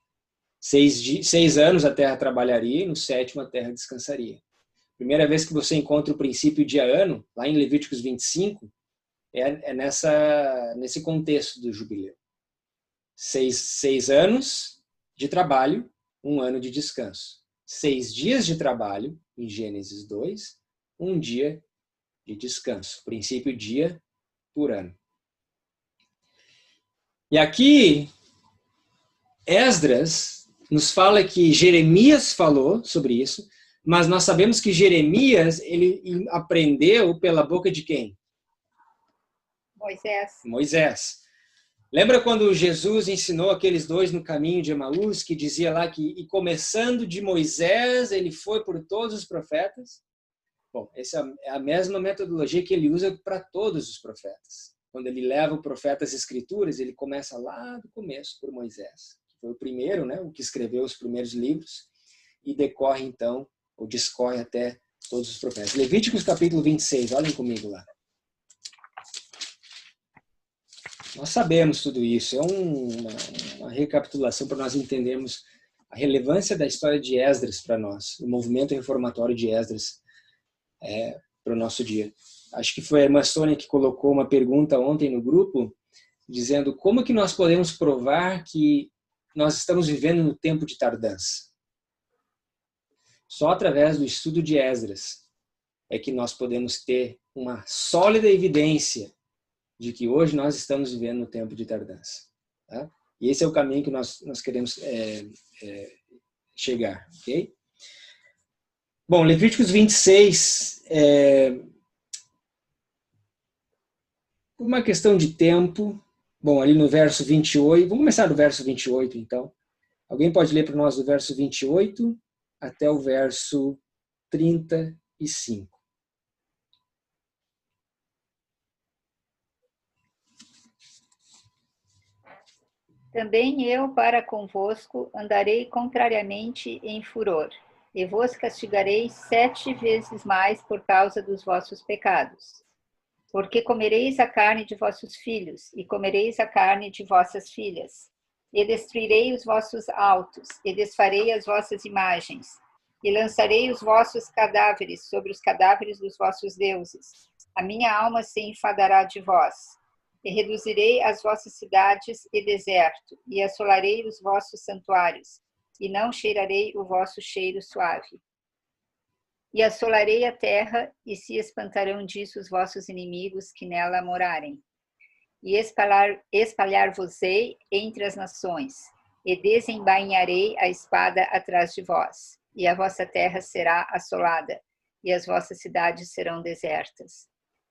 6 anos a terra trabalharia e no 7º a terra descansaria. Primeira vez que você encontra o princípio dia-ano, lá em Levíticos 25, nesse contexto do jubileu. 6 anos de trabalho, 1 ano de descanso. 6 dias de trabalho, em Gênesis 2, 1 dia de descanso. Princípio dia por ano. E aqui, Esdras nos fala que Jeremias falou sobre isso, mas nós sabemos que Jeremias, ele aprendeu pela boca de quem? Moisés. Lembra quando Jesus ensinou aqueles 2 no caminho de Emaús, que dizia lá que, e começando de Moisés, ele foi por todos os profetas? Bom, essa é a mesma metodologia que ele usa para todos os profetas. Quando ele leva o profeta às Escrituras, ele começa lá do começo, por Moisés, que foi o primeiro, o que escreveu os primeiros livros, e decorre então, ou discorre até todos os profetas. Levíticos capítulo 26, olhem comigo lá. Nós sabemos tudo isso, é uma recapitulação para nós entendermos a relevância da história de Esdras para nós, o movimento reformatório de Esdras para o nosso dia. Acho que foi a irmã Sônia que colocou uma pergunta ontem no grupo, dizendo como que nós podemos provar que nós estamos vivendo no tempo de tardança. Só através do estudo de Esdras é que nós podemos ter uma sólida evidência de que hoje nós estamos vivendo no tempo de tardança. Tá? E esse é o caminho que nós queremos chegar. Okay? Bom, Levíticos 26, por uma questão de tempo, bom, ali no verso 28, vamos começar do verso 28, então. Alguém pode ler para nós do verso 28 até o verso 35.
Também eu, para convosco, andarei contrariamente em furor, e vos castigarei 7 vezes mais por causa dos vossos pecados. Porque comereis a carne de vossos filhos, e comereis a carne de vossas filhas, E destruirei os vossos altos, e desfarei as vossas imagens, e lançarei os vossos cadáveres sobre os cadáveres dos vossos deuses. A minha alma se enfadará de vós. E reduzirei as vossas cidades e deserto, e assolarei os vossos santuários, e não cheirarei o vosso cheiro suave. E assolarei a terra, e se espantarão disso os vossos inimigos que nela morarem. E espalhar-vos-ei entre as nações, e desembainharei a espada atrás de vós, e a vossa terra será assolada, e as vossas cidades serão desertas.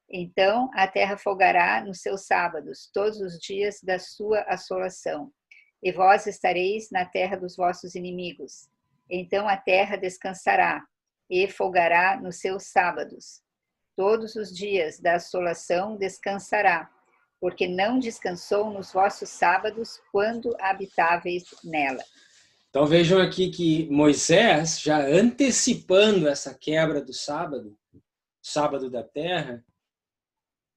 Então a terra folgará nos seus sábados, todos os dias da sua assolação, e vós estareis na terra dos vossos inimigos. Então a terra descansará, e folgará nos seus sábados. Todos os dias da assolação descansará, porque não descansou nos vossos sábados, quando habitáveis nela.
Então vejam aqui que Moisés, já antecipando essa quebra do sábado da terra,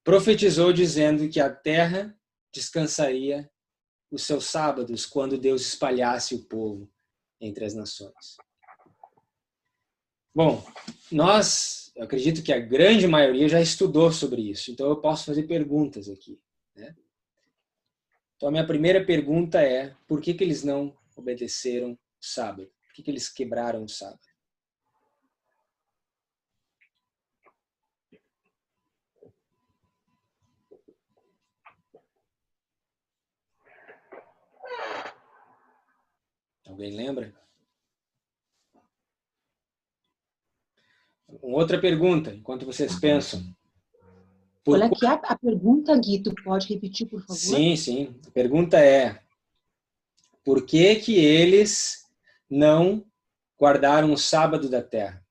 profetizou dizendo que a terra descansaria os seus sábados quando Deus espalhasse o povo entre as nações. Bom, eu acredito que a grande maioria já estudou sobre isso, então eu posso fazer perguntas aqui, né? Então a minha primeira pergunta é: por que eles não obedeceram o sábado? Por que eles quebraram o sábado? Alguém lembra? Outra pergunta, enquanto vocês pensam.
Qual é que é a pergunta, Gui? Tu pode repetir, por favor?
Sim. A pergunta é: por que eles não guardaram o sábado da terra?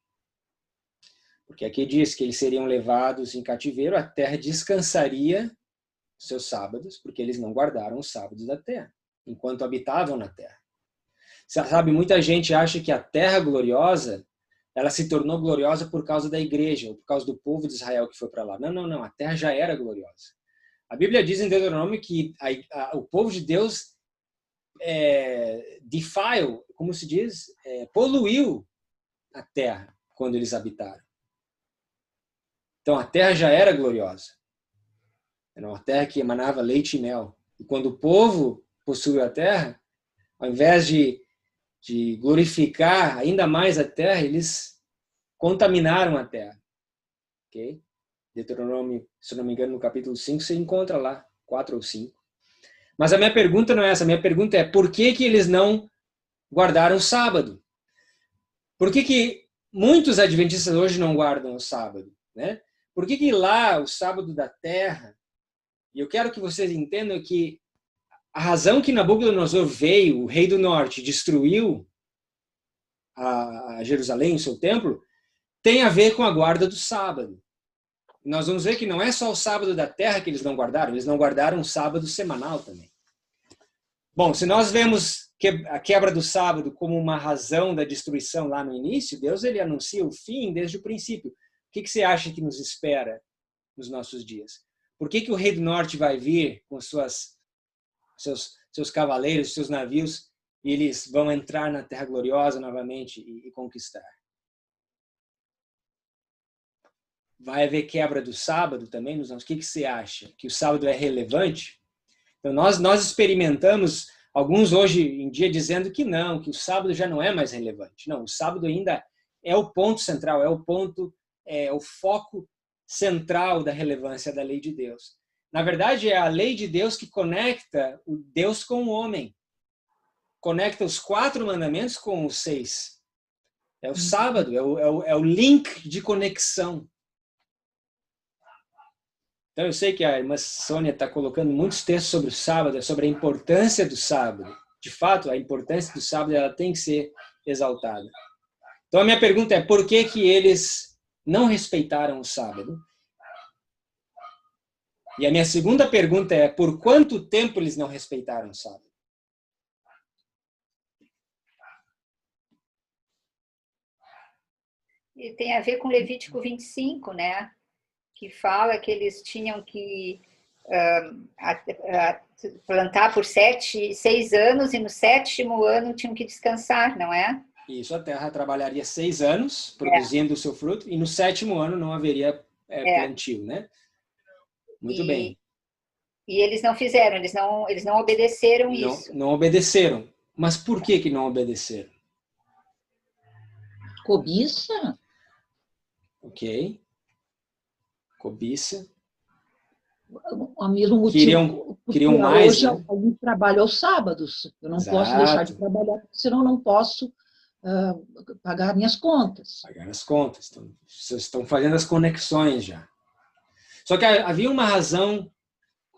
Porque aqui diz que eles seriam levados em cativeiro, a terra descansaria seus sábados, porque eles não guardaram os sábados da terra, enquanto habitavam na terra. Sabe, muita gente acha que a terra gloriosa, ela se tornou gloriosa por causa da igreja, ou por causa do povo de Israel que foi para lá. Não, a terra já era gloriosa. A Bíblia diz em Deuteronômio que o povo de Deus como se diz, poluiu a terra quando eles habitaram. Então a terra já era gloriosa. Era uma terra que emanava leite e mel. E quando o povo possuiu a terra, ao invés de glorificar ainda mais a terra, eles contaminaram a terra. Ok? Deuteronômio, se não me engano, no capítulo 5, você encontra lá, 4 ou 5. Mas a minha pergunta não é essa. A minha pergunta é: por que eles não guardaram o sábado? Por que muitos adventistas hoje não guardam o sábado? Né? Por que lá, o sábado da terra, e eu quero que vocês entendam que a razão que Nabucodonosor veio, o rei do norte, destruiu a Jerusalém, o seu templo, tem a ver com a guarda do sábado. Nós vamos ver que não é só o sábado da terra que eles não guardaram o sábado semanal também. Bom, se nós vemos a quebra do sábado como uma razão da destruição lá no início, Deus ele anuncia o fim desde o princípio. O que você acha que nos espera nos nossos dias? Por que o rei do norte vai vir com seus cavaleiros, seus navios, e eles vão entrar na terra gloriosa novamente e conquistar? Vai haver quebra do sábado também? O que você acha? Que o sábado é relevante? Então, nós experimentamos, alguns hoje em dia dizendo que não, que o sábado já não é mais relevante. Não, o sábado ainda é o ponto central, é o foco central da relevância da lei de Deus. Na verdade, é a lei de Deus que conecta o Deus com o homem. Conecta os 4 mandamentos com os 6. É o sábado, é o link de conexão. Então, eu sei que a irmã Sônia está colocando muitos textos sobre o sábado, sobre a importância do sábado. De fato, a importância do sábado ela tem que ser exaltada. Então, a minha pergunta é: por que eles não respeitaram o sábado? E a minha segunda pergunta é: por quanto tempo eles não respeitaram o sábado?
E tem a ver com Levítico 25, né? Que fala que eles tinham que a plantar por 6 anos e no 7º ano tinham que descansar, não é?
Isso, a terra trabalharia 6 anos produzindo o seu fruto, e no 7º ano não haveria plantio, né? Muito bem.
E eles não fizeram, eles não obedeceram isso.
Não obedeceram. Mas por que não obedeceram?
Cobiça?
Ok. Cobiça.
O mesmo motivo.
Queriam mais,
hoje
né?
alguém trabalha aos sábados. Eu não posso deixar de trabalhar, senão eu não posso pagar minhas contas.
Pagar as contas. Então, vocês estão fazendo as conexões já. Só que havia uma razão,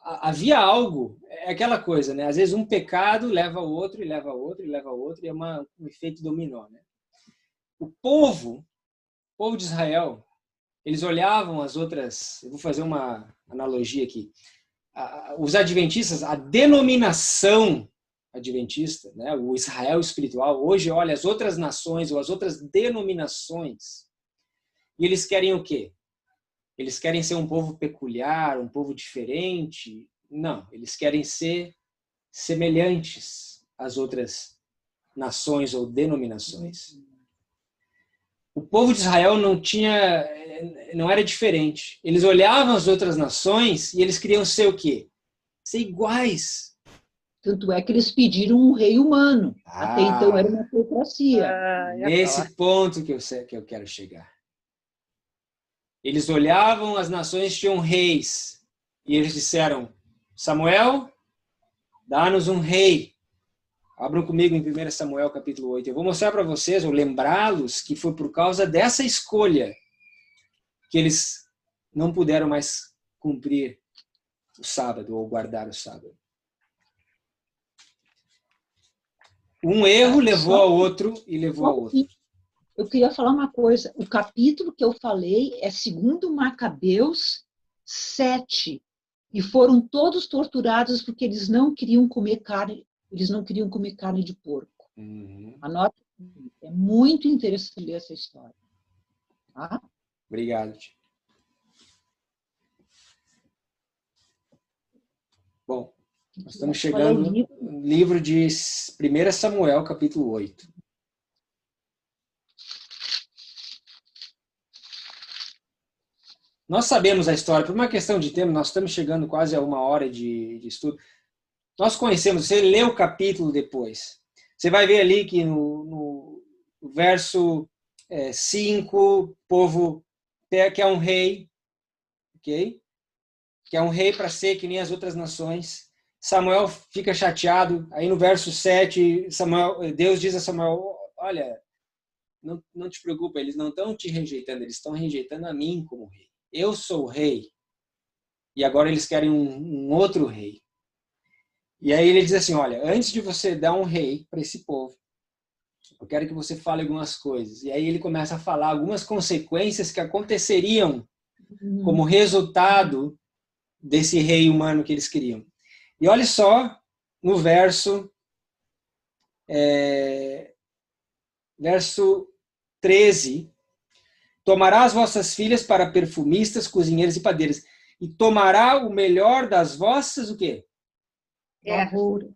havia algo, é aquela coisa, né? Às vezes um pecado leva ao outro, e leva ao outro, e leva ao outro, e é um efeito dominó, né? O povo de Israel, eles olhavam as outras, eu vou fazer uma analogia aqui, os adventistas, a denominação adventista, né, o Israel espiritual, hoje olha as outras nações ou as outras denominações e eles querem o quê? Eles querem ser um povo peculiar, um povo diferente? Não, eles querem ser semelhantes às outras nações ou denominações. O povo de Israel não era diferente. Eles olhavam as outras nações e eles queriam ser o quê? Ser iguais.
Tanto é que eles pediram um rei humano. Até então era uma teocracia.
Nesse ponto que eu quero chegar. Eles olhavam as nações, tinham reis. E eles disseram, Samuel, dá-nos um rei. Abram comigo em 1 Samuel capítulo 8. Eu vou mostrar para vocês, ou lembrá-los, que foi por causa dessa escolha que eles não puderam mais cumprir o sábado, ou guardar o sábado. Um erro levou ao outro e levou ao outro.
Eu queria falar uma coisa. O capítulo que eu falei é 2 Macabeus 7. E foram todos torturados porque eles não queriam comer carne. Eles não queriam comer carne de porco. Anota. É muito interessante ler essa história. Tá?
Obrigado. Bom, nós estamos chegando no livro de 1 Samuel, capítulo 8. Nós sabemos a história, por uma questão de tempo, nós estamos chegando quase a 1 hora de estudo. Nós conhecemos, você lê o capítulo depois. Você vai ver ali que no verso 5, o povo quer um rei, ok? Quer um rei para ser que nem as outras nações. Samuel fica chateado. Aí no verso 7, Deus diz a Samuel, olha, não te preocupa, eles não estão te rejeitando, eles estão rejeitando a mim como rei. Eu sou o rei. E agora eles querem um outro rei. E aí ele diz assim, olha, antes de você dar um rei para esse povo, eu quero que você fale algumas coisas. E aí ele começa a falar algumas consequências que aconteceriam como resultado desse rei humano que eles queriam. E olha só no verso 13, tomará as vossas filhas para perfumistas, cozinheiras e padeiras, e tomará o melhor das vossas, o quê?
Lavoura.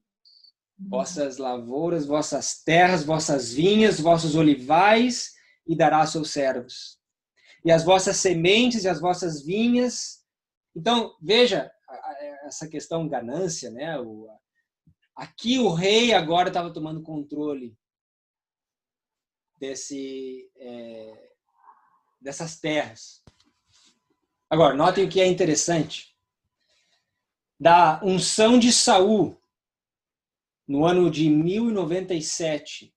Vossas lavouras, vossas terras, vossas vinhas, vossos olivais, e dará aos seus servos. E as vossas sementes e as vossas vinhas. Então, veja essa questão ganância, né? Aqui o rei agora estava tomando controle dessas terras. Agora, notem o que é interessante. Da unção de Saul, no ano de 1097,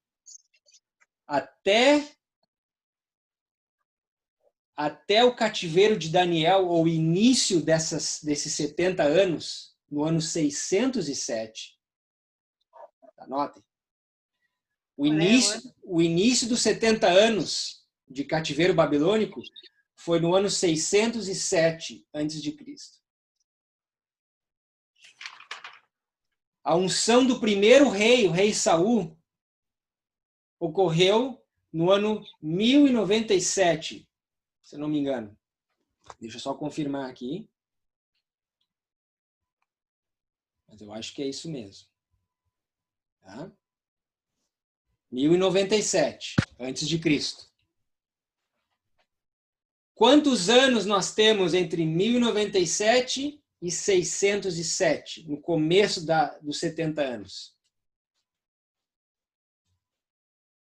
até o cativeiro de Daniel, ou início desses 70 anos, no ano 607. Anotem. O início dos 70 anos de cativeiro babilônico foi no ano 607 a.C. A unção do primeiro rei, o rei Saul, ocorreu no ano 1097, se eu não me engano. Deixa eu só confirmar aqui. Mas eu acho que é isso mesmo. Tá? 1097, antes de Cristo. Quantos anos nós temos entre 1097 e 607, no começo dos 70 anos?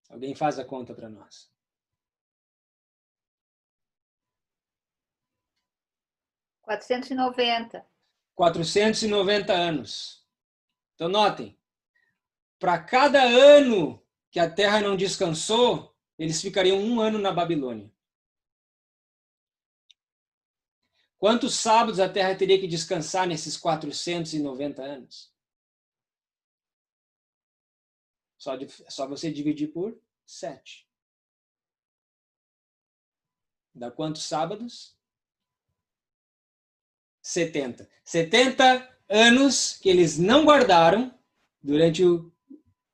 Alguém faz a conta para nós.
490.
490 anos. Então, notem, para cada ano que a terra não descansou, eles ficariam 1 ano na Babilônia. Quantos sábados a terra teria que descansar nesses 490 anos? Só você dividir por 7. Dá quantos sábados? 70. 70 anos que eles não guardaram durante o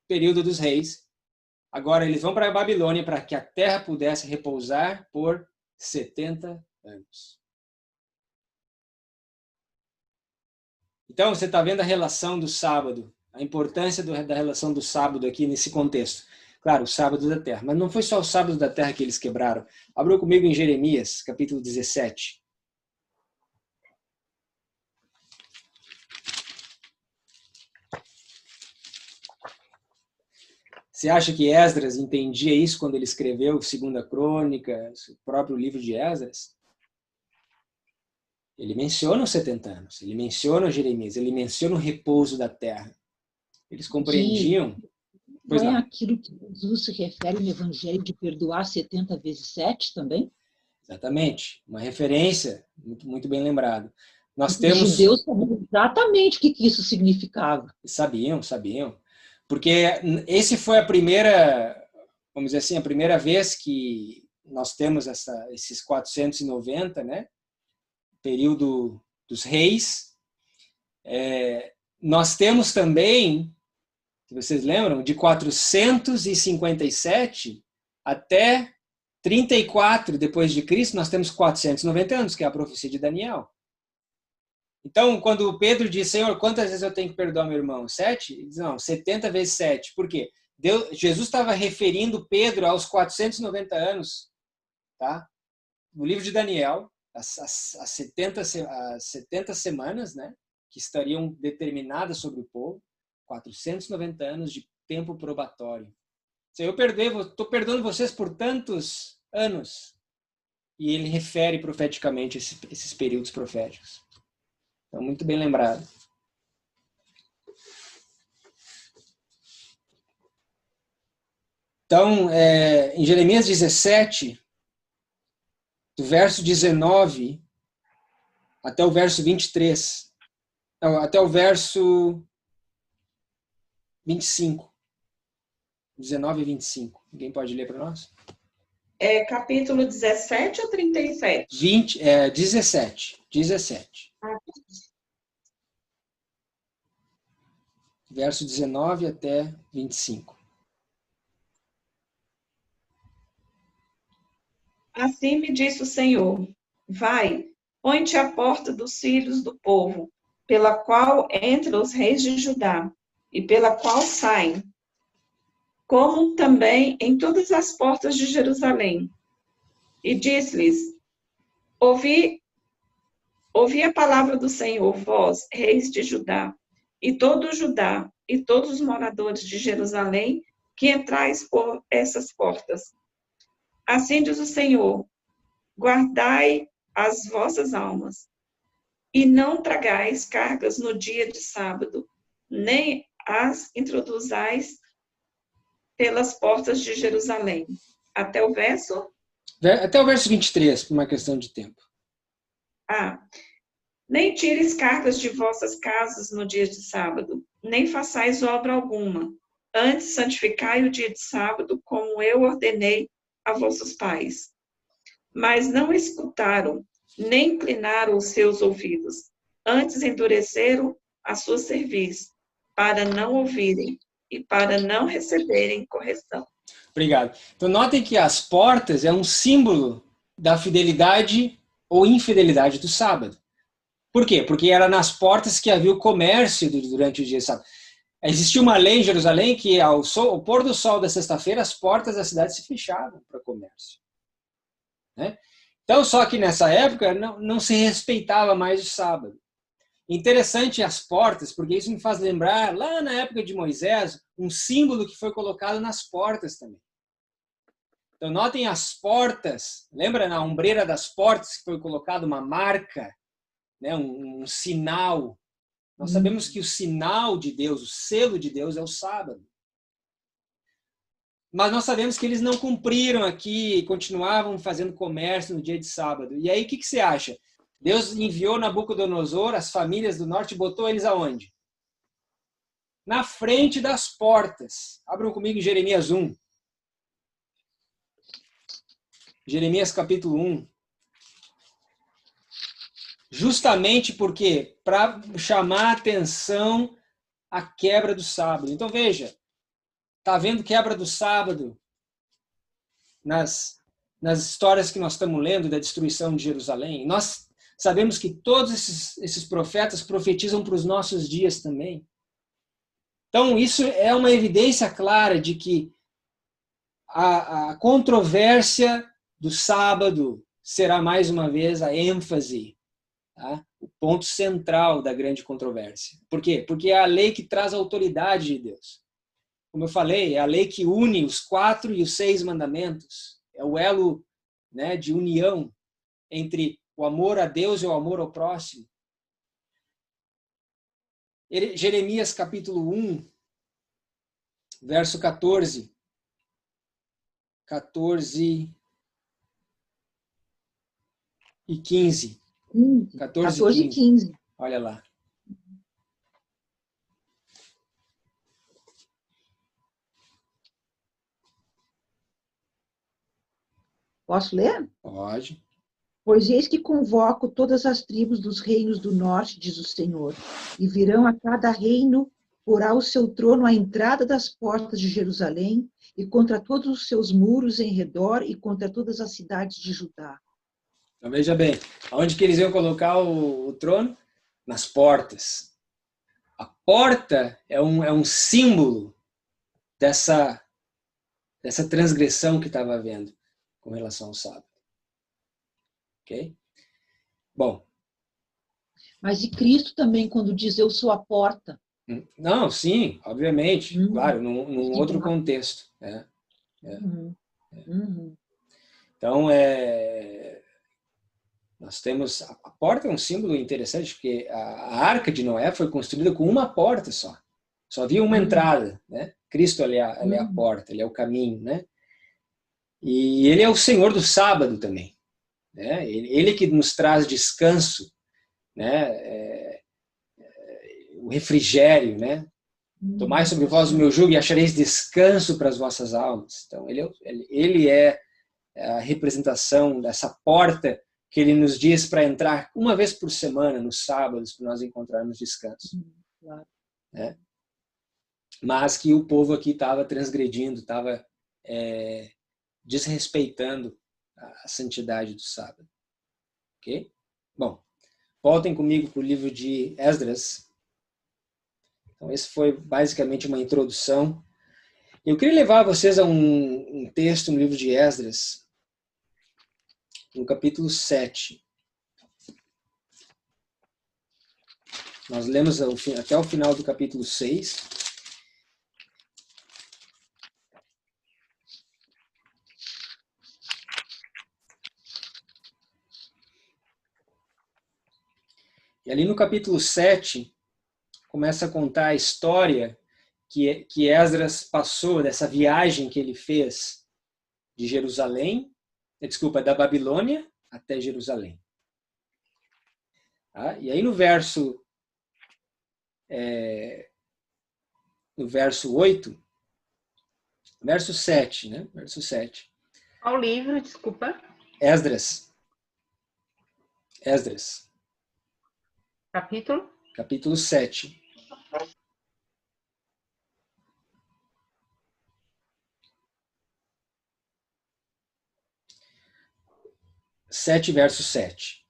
período dos reis. Agora eles vão para a Babilônia para que a terra pudesse repousar por 70 anos. Então, você está vendo a relação do sábado, a importância da relação do sábado aqui nesse contexto. Claro, o sábado da terra. Mas não foi só o sábado da terra que eles quebraram. Abra comigo em Jeremias, capítulo 17. Você acha que Esdras entendia isso quando ele escreveu 2 Crônica, o próprio livro de Esdras? Ele menciona os 70 anos, ele menciona Jeremias, ele menciona o repouso da terra. Eles compreendiam.
Não é aquilo que Jesus se refere no Evangelho de perdoar 70 vezes 7 também?
Exatamente, uma referência, muito, muito bem lembrado.
Os judeus sabiam exatamente o que isso significava.
Sabiam. Porque esse foi a primeira, vamos dizer assim, a primeira vez que nós temos esses 490, né? Período dos reis. Nós temos também, se vocês lembram, de 457 até 34 depois de Cristo, nós temos 490 anos, que é a profecia de Daniel. Então, quando Pedro diz, Senhor, quantas vezes eu tenho que perdoar meu irmão? 7? Ele diz, não, 70 vezes 7. Por quê? Jesus estava referindo Pedro aos 490 anos, tá? No livro de Daniel, as 70 semanas, né, que estariam determinadas sobre o povo, 490 anos de tempo probatório. Senhor, eu estou perdoando vocês por tantos anos. E ele refere profeticamente esses períodos proféticos. Então, muito bem lembrado. Então, em Jeremias 17, do verso 19 até o verso 23, até o verso 25. 19 e 25. Alguém pode ler para nós?
É capítulo 17 ou 37?
17. Verso 19 até 25.
Assim me disse o Senhor, vai, põe-te à porta dos filhos do povo, pela qual entram os reis de Judá, e pela qual saem, como também em todas as portas de Jerusalém. E disse-lhes, ouvi a palavra do Senhor, vós, reis de Judá, e todo o Judá, e todos os moradores de Jerusalém, que entrais por essas portas. Assim diz o Senhor, guardai as vossas almas, e não tragais cargas no dia de sábado, nem as introduzais pelas portas de Jerusalém. Até o verso
23, por uma questão de tempo.
Nem tires cargas de vossas casas no dia de sábado, nem façais obra alguma. Antes santificai o dia de sábado, como eu ordenei a vossos pais. Mas não escutaram, nem inclinaram os seus ouvidos. Antes endureceram a sua cerviz, para não ouvirem e para não receberem correção.
Obrigado. Então, notem que as portas é um símbolo da fidelidade ou infidelidade do sábado. Por quê? Porque era nas portas que havia o comércio durante o dia de sábado. Existia uma lei em Jerusalém que, ao pôr do sol da sexta-feira, as portas da cidade se fechavam para comércio. Né? Então, só que nessa época não se respeitava mais o sábado. Interessante as portas, porque isso me faz lembrar, lá na época de Moisés, um símbolo que foi colocado nas portas também. Então, notem as portas, lembra na ombreira das portas que foi colocada uma marca, né, um sinal. Nós sabemos que o sinal de Deus, o selo de Deus é o sábado. Mas nós sabemos que eles não cumpriram aqui, continuavam fazendo comércio no dia de sábado. E aí, o que você acha? Deus enviou Nabucodonosor, as famílias do norte, e botou eles aonde? Na frente das portas. Abram comigo em Jeremias 1. Jeremias capítulo 1. Justamente porque para chamar a atenção à quebra do sábado. Então veja, está havendo quebra do sábado nas histórias que nós estamos lendo da destruição de Jerusalém. Nós sabemos que todos esses profetas profetizam para os nossos dias também. Então isso é uma evidência clara de que a controvérsia do sábado será mais uma vez a ênfase, tá? O ponto central da grande controvérsia. Por quê? Porque é a lei que traz a autoridade de Deus. Como eu falei, é a lei que une os 4 e os 6 mandamentos. É o elo, né, de união entre o amor a Deus e o amor ao próximo. Jeremias capítulo 1, verso 14. 14 e 15.
14 e 15.
Olha lá.
Posso ler?
Pode.
Pois eis que convoco todas as tribos dos reinos do norte, diz o Senhor, e virão a cada reino, porá o seu trono à entrada das portas de Jerusalém, e contra todos os seus muros em redor, e contra todas as cidades de Judá.
Então veja bem, aonde que eles iam colocar o trono? Nas portas. A porta é um símbolo dessa transgressão que estava havendo com relação ao sábado. Ok? Bom.
Mas e Cristo também, quando diz eu sou a porta?
Não, sim, obviamente, claro, num outro contexto. Né? Então, nós temos... A porta é um símbolo interessante, porque a Arca de Noé foi construída com uma porta só. Só havia uma entrada. Né? Cristo, ele é a porta, ele é o caminho. Né? E ele é o Senhor do sábado também. Né? Ele que nos traz descanso, né? O refrigério, né? Tomai sobre vós o meu jugo e achareis descanso para as vossas almas. Então, ele é a representação dessa porta que ele nos diz para entrar uma vez por semana, nos sábados, para nós encontrarmos descanso.
Claro.
Né? Mas que o povo aqui estava transgredindo, estava desrespeitando a santidade do sábado. Ok? Bom, voltem comigo para o livro de Esdras. Então, esse foi basicamente uma introdução. Eu queria levar vocês a um texto no livro de Esdras, no capítulo 7. Nós lemos até o final do capítulo 6. E ali no capítulo 7, começa a contar a história que Esdras passou, dessa viagem que ele fez de da Babilônia até Jerusalém. Tá? E aí no verso 8, verso 7, né? Verso 7.
Qual livro, desculpa?
Esdras.
Capítulo?
Capítulo 7. Verso 7.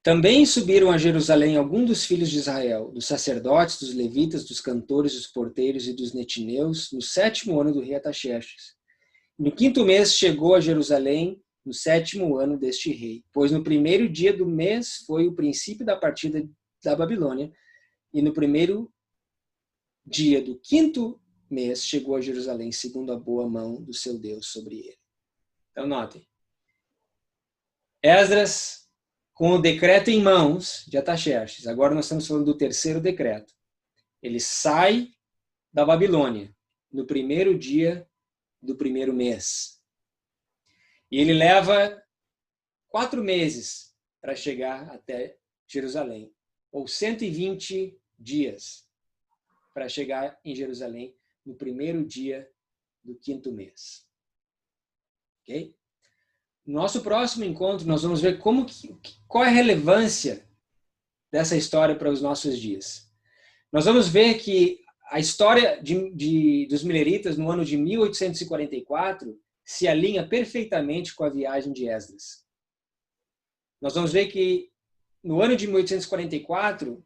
Também subiram a Jerusalém alguns dos filhos de Israel, dos sacerdotes, dos levitas, dos cantores, dos porteiros e dos netineus, no 7º ano do rei Artaxerxes. No 5º mês chegou a Jerusalém, no 7º ano deste rei, pois no 1º dia do mês foi o princípio da partida da Babilônia, e no 1º dia do 5º mês chegou a Jerusalém, segundo a boa mão do seu Deus sobre ele. Então, notem. Esdras, com o decreto em mãos de Artaxerxes, agora nós estamos falando do 3º decreto. Ele sai da Babilônia no 1º dia do 1º mês. E ele leva 4 meses para chegar até Jerusalém, ou 120 dias para chegar em Jerusalém no 1º dia do 5º mês. Ok? No nosso próximo encontro, nós vamos ver qual é a relevância dessa história para os nossos dias. Nós vamos ver que a história dos mileritas no ano de 1844 se alinha perfeitamente com a viagem de Esdras. Nós vamos ver que no ano de 1844,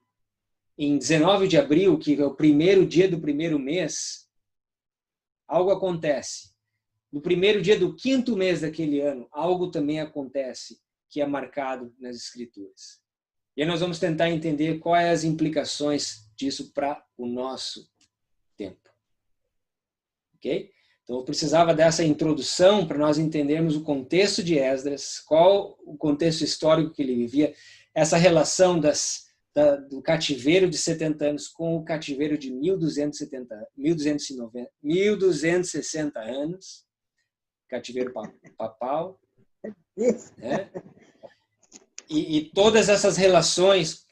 em 19 de abril, que é o 1º dia do 1º mês, algo acontece. No 1º dia do 5º mês daquele ano, algo também acontece que é marcado nas Escrituras. E aí nós vamos tentar entender quais as implicações disso para o nosso tempo. Ok? Então eu precisava dessa introdução para nós entendermos o contexto de Esdras, qual o contexto histórico que ele vivia, essa relação do cativeiro de 70 anos com o cativeiro de 1260 anos, cativeiro papal, né? E todas essas relações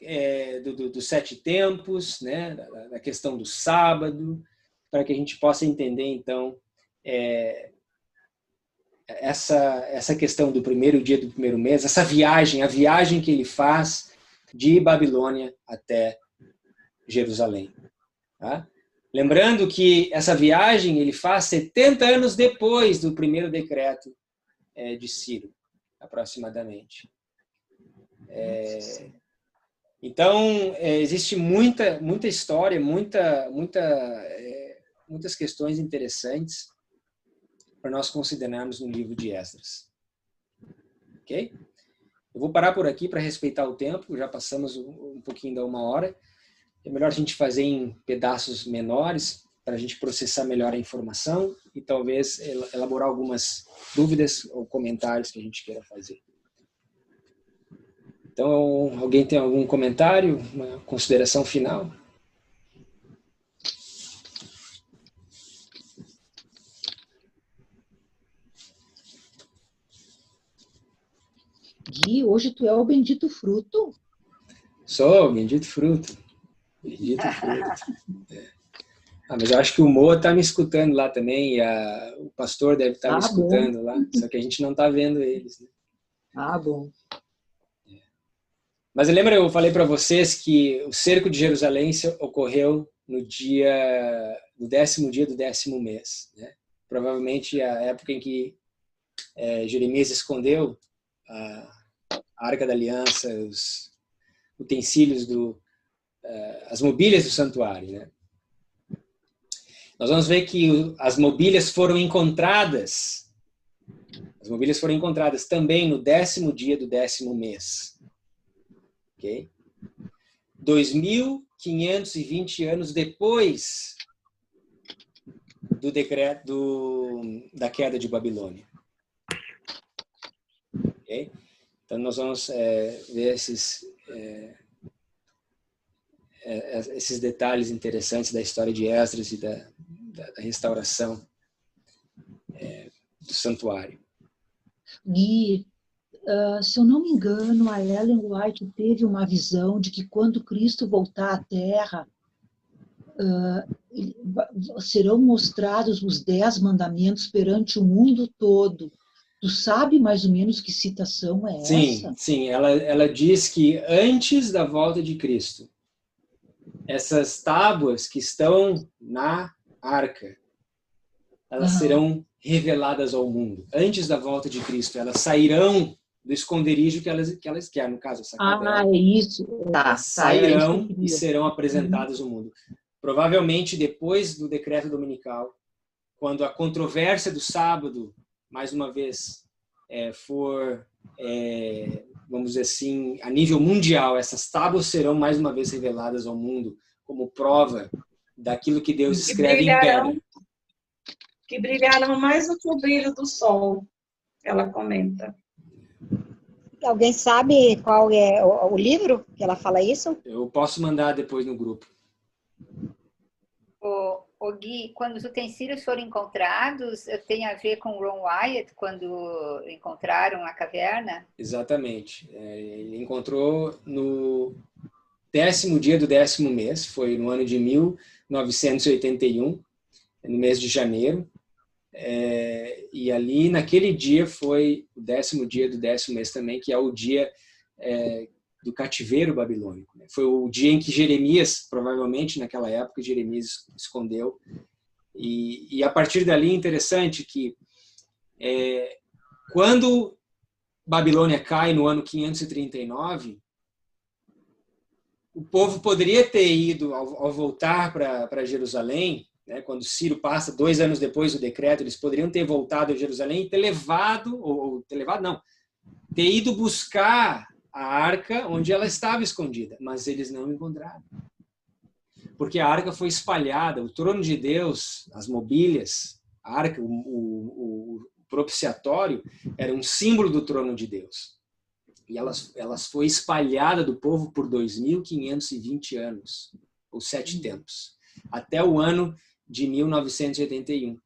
dos 7 tempos, né? Da questão do sábado, para que a gente possa entender, então, essa questão do 1º dia do 1º mês, essa viagem, a viagem que ele faz de Babilônia até Jerusalém. Tá? Lembrando que essa viagem ele faz 70 anos depois do 1º decreto de Ciro, aproximadamente. Então, existe muita história, muitas questões interessantes para nós considerarmos no livro de Esdras. Ok? Eu vou parar por aqui para respeitar o tempo, já passamos um pouquinho da 1 hora. É melhor a gente fazer em pedaços menores para a gente processar melhor a informação e talvez elaborar algumas dúvidas ou comentários que a gente queira fazer. Então, alguém tem algum comentário, uma consideração final?
Gui, hoje tu é o bendito fruto?
Sou o bendito fruto. Bendito fruto. Mas eu acho que o Moa está me escutando lá também, e o pastor deve estar me escutando lá, só que a gente não está vendo eles. Né?
Bom.
Mas lembra, eu falei para vocês que o cerco de Jerusalém ocorreu no 10º dia do 10º mês. Né? Provavelmente a época em que Jeremias escondeu a Arca da Aliança, os utensílios, as mobílias do santuário. Né? Nós vamos ver que as mobílias foram encontradas. As mobílias foram encontradas também no 10º dia do 10º mês. Ok? 2.520 anos depois do decreto da queda de Babilônia. Okay? Então nós vamos ver esses detalhes interessantes da história de Esdras e da restauração do santuário.
Gui, se eu não me engano, a Ellen White teve uma visão de que quando Cristo voltar à Terra, serão mostrados os 10 mandamentos perante o mundo todo. Tu sabe mais ou menos que citação é essa?
Sim, ela diz que antes da volta de Cristo, essas tábuas que estão na arca, elas serão reveladas ao mundo. Antes da volta de Cristo, elas sairão do esconderijo que elas querem, no caso, essa caverna.
É isso. Tá,
Sairão e serão apresentadas ao mundo. Provavelmente depois do decreto dominical, quando a controvérsia do sábado, mais uma vez, for, vamos dizer assim, a nível mundial, essas tábuas serão mais uma vez reveladas ao mundo como prova daquilo que Deus escreve em pedra.
Que brilharão mais do que o brilho do sol, ela comenta.
Alguém sabe qual é o livro que ela fala isso?
Eu posso mandar depois no grupo.
O Gui, quando os utensílios foram encontrados, tem a ver com Ron Wyatt, quando encontraram a caverna?
Exatamente. Ele encontrou no 10º dia do 10º mês, foi no ano de 1981, no mês de janeiro. E ali, naquele dia, foi o 10º dia do 10º mês também, que é o dia do cativeiro babilônico. Foi o dia em que Jeremias, provavelmente naquela época, Jeremias escondeu. E a partir dali, é interessante que quando Babilônia cai no ano 539, o povo poderia ter ido, ao voltar para Jerusalém, né, quando Ciro passa 2 anos depois do decreto, eles poderiam ter voltado a Jerusalém e ter ter ido buscar a arca onde ela estava escondida, mas eles não encontraram. Porque a arca foi espalhada, o trono de Deus, as mobílias, a arca, o propiciatório, era um símbolo do trono de Deus. E elas foi espalhada do povo por 2.520 anos, ou 7 tempos, até o ano de 1981,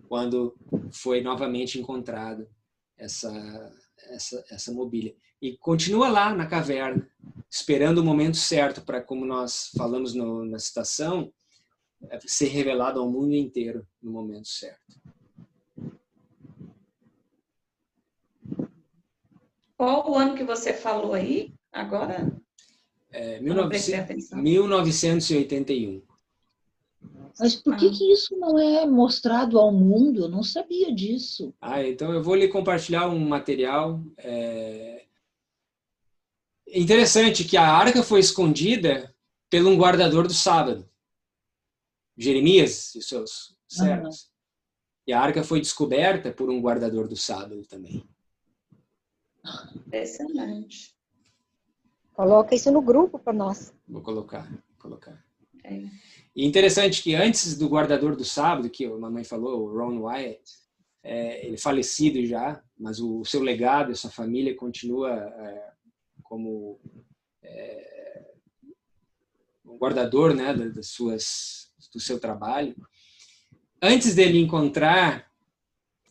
quando foi novamente encontrado essa mobília. E continua lá na caverna, esperando o momento certo para, como nós falamos na citação, ser revelado ao mundo inteiro no momento certo.
Qual o ano que você falou aí, agora?
1981.
Mas por que isso não é mostrado ao mundo? Eu não sabia disso.
Então eu vou lhe compartilhar um material. Interessante que a arca foi escondida por um guardador do sábado, Jeremias e seus servos. E a arca foi descoberta por um guardador do sábado também.
Impressionante.
Coloca isso no grupo para nós.
Vou colocar. E interessante que antes do guardador do sábado, que a mamãe falou, o Ron Wyatt, ele falecido já, mas o seu legado, a sua família continua como um guardador, né, do seu trabalho. Antes dele encontrar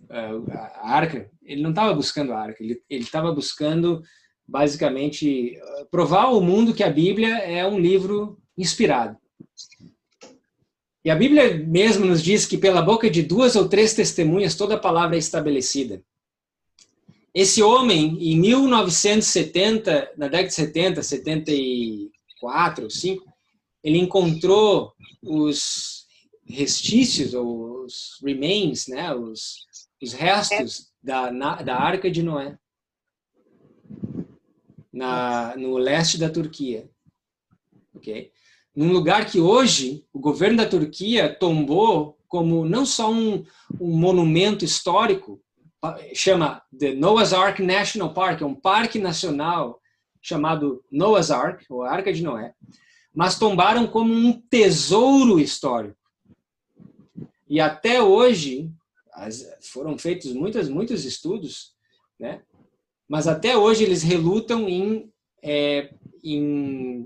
a arca, ele não estava buscando a arca, ele estava buscando, basicamente, provar ao mundo que a Bíblia é um livro inspirado. E a Bíblia mesmo nos diz que pela boca de 2 ou 3 testemunhas toda a palavra é estabelecida. Esse homem, em 1970, na década de 70, 74, 5, ele encontrou os restícios, ou os remains, né, os restos da Arca de Noé, no leste da Turquia. Okay? Num lugar que hoje o governo da Turquia tombou como não só um monumento histórico, chama The Noah's Ark National Park, é um parque nacional chamado Noah's Ark, ou Arca de Noé, mas tombaram como um tesouro histórico. E até hoje, foram feitos muitos estudos, né? Mas até hoje eles relutam em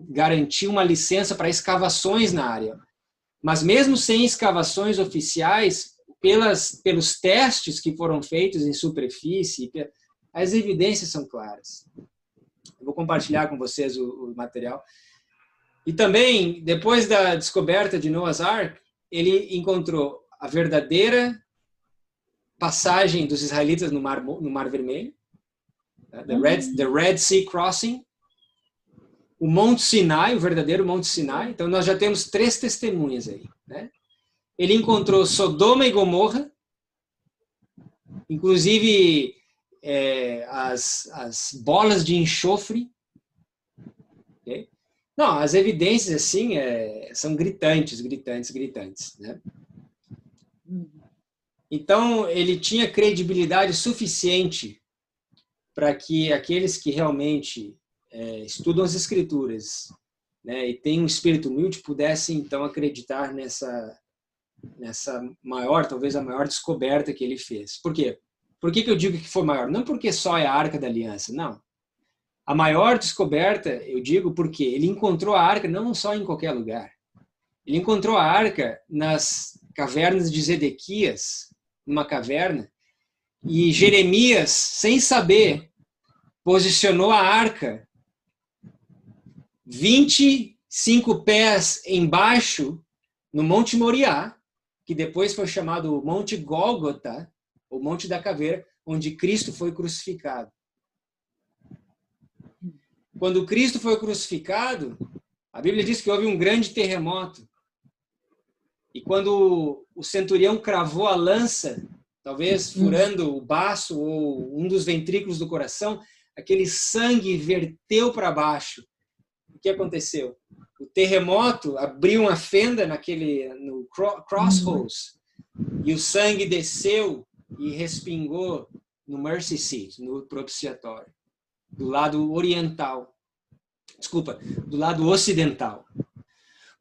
garantir uma licença para escavações na área. Mas mesmo sem escavações oficiais, pelos testes que foram feitos em superfície, as evidências são claras. Eu vou compartilhar com vocês o material. E também, depois da descoberta de Noah's Ark, ele encontrou a verdadeira passagem dos israelitas no Mar Vermelho, the Red Sea Crossing, o Monte Sinai, o verdadeiro Monte Sinai. Então, nós já temos 3 testemunhas aí, né? Ele encontrou Sodoma e Gomorra, inclusive as bolas de enxofre. Okay? Não, as evidências, assim, são gritantes, né? Então, ele tinha credibilidade suficiente para que aqueles que realmente estudam as Escrituras, né, e têm um espírito humilde, pudessem, então, acreditar nessa maior, talvez a maior descoberta que ele fez. Por quê? Por que eu digo que foi maior? Não porque só é a Arca da Aliança, não. A maior descoberta, eu digo porque ele encontrou a Arca não só em qualquer lugar. Ele encontrou a Arca nas cavernas de Zedequias, numa caverna, e Jeremias, sem saber, posicionou a Arca 25 pés embaixo, no Monte Moriá, que depois foi chamado Monte Gólgota, o Monte da Caveira, onde Cristo foi crucificado. Quando Cristo foi crucificado, a Bíblia diz que houve um grande terremoto. E quando o centurião cravou a lança, talvez furando o baço ou um dos ventrículos do coração, aquele sangue verteu para baixo. O que aconteceu? O terremoto abriu uma fenda no crossroads e o sangue desceu e respingou no mercy seat, no propiciatório, do lado oriental. Desculpa, do lado ocidental.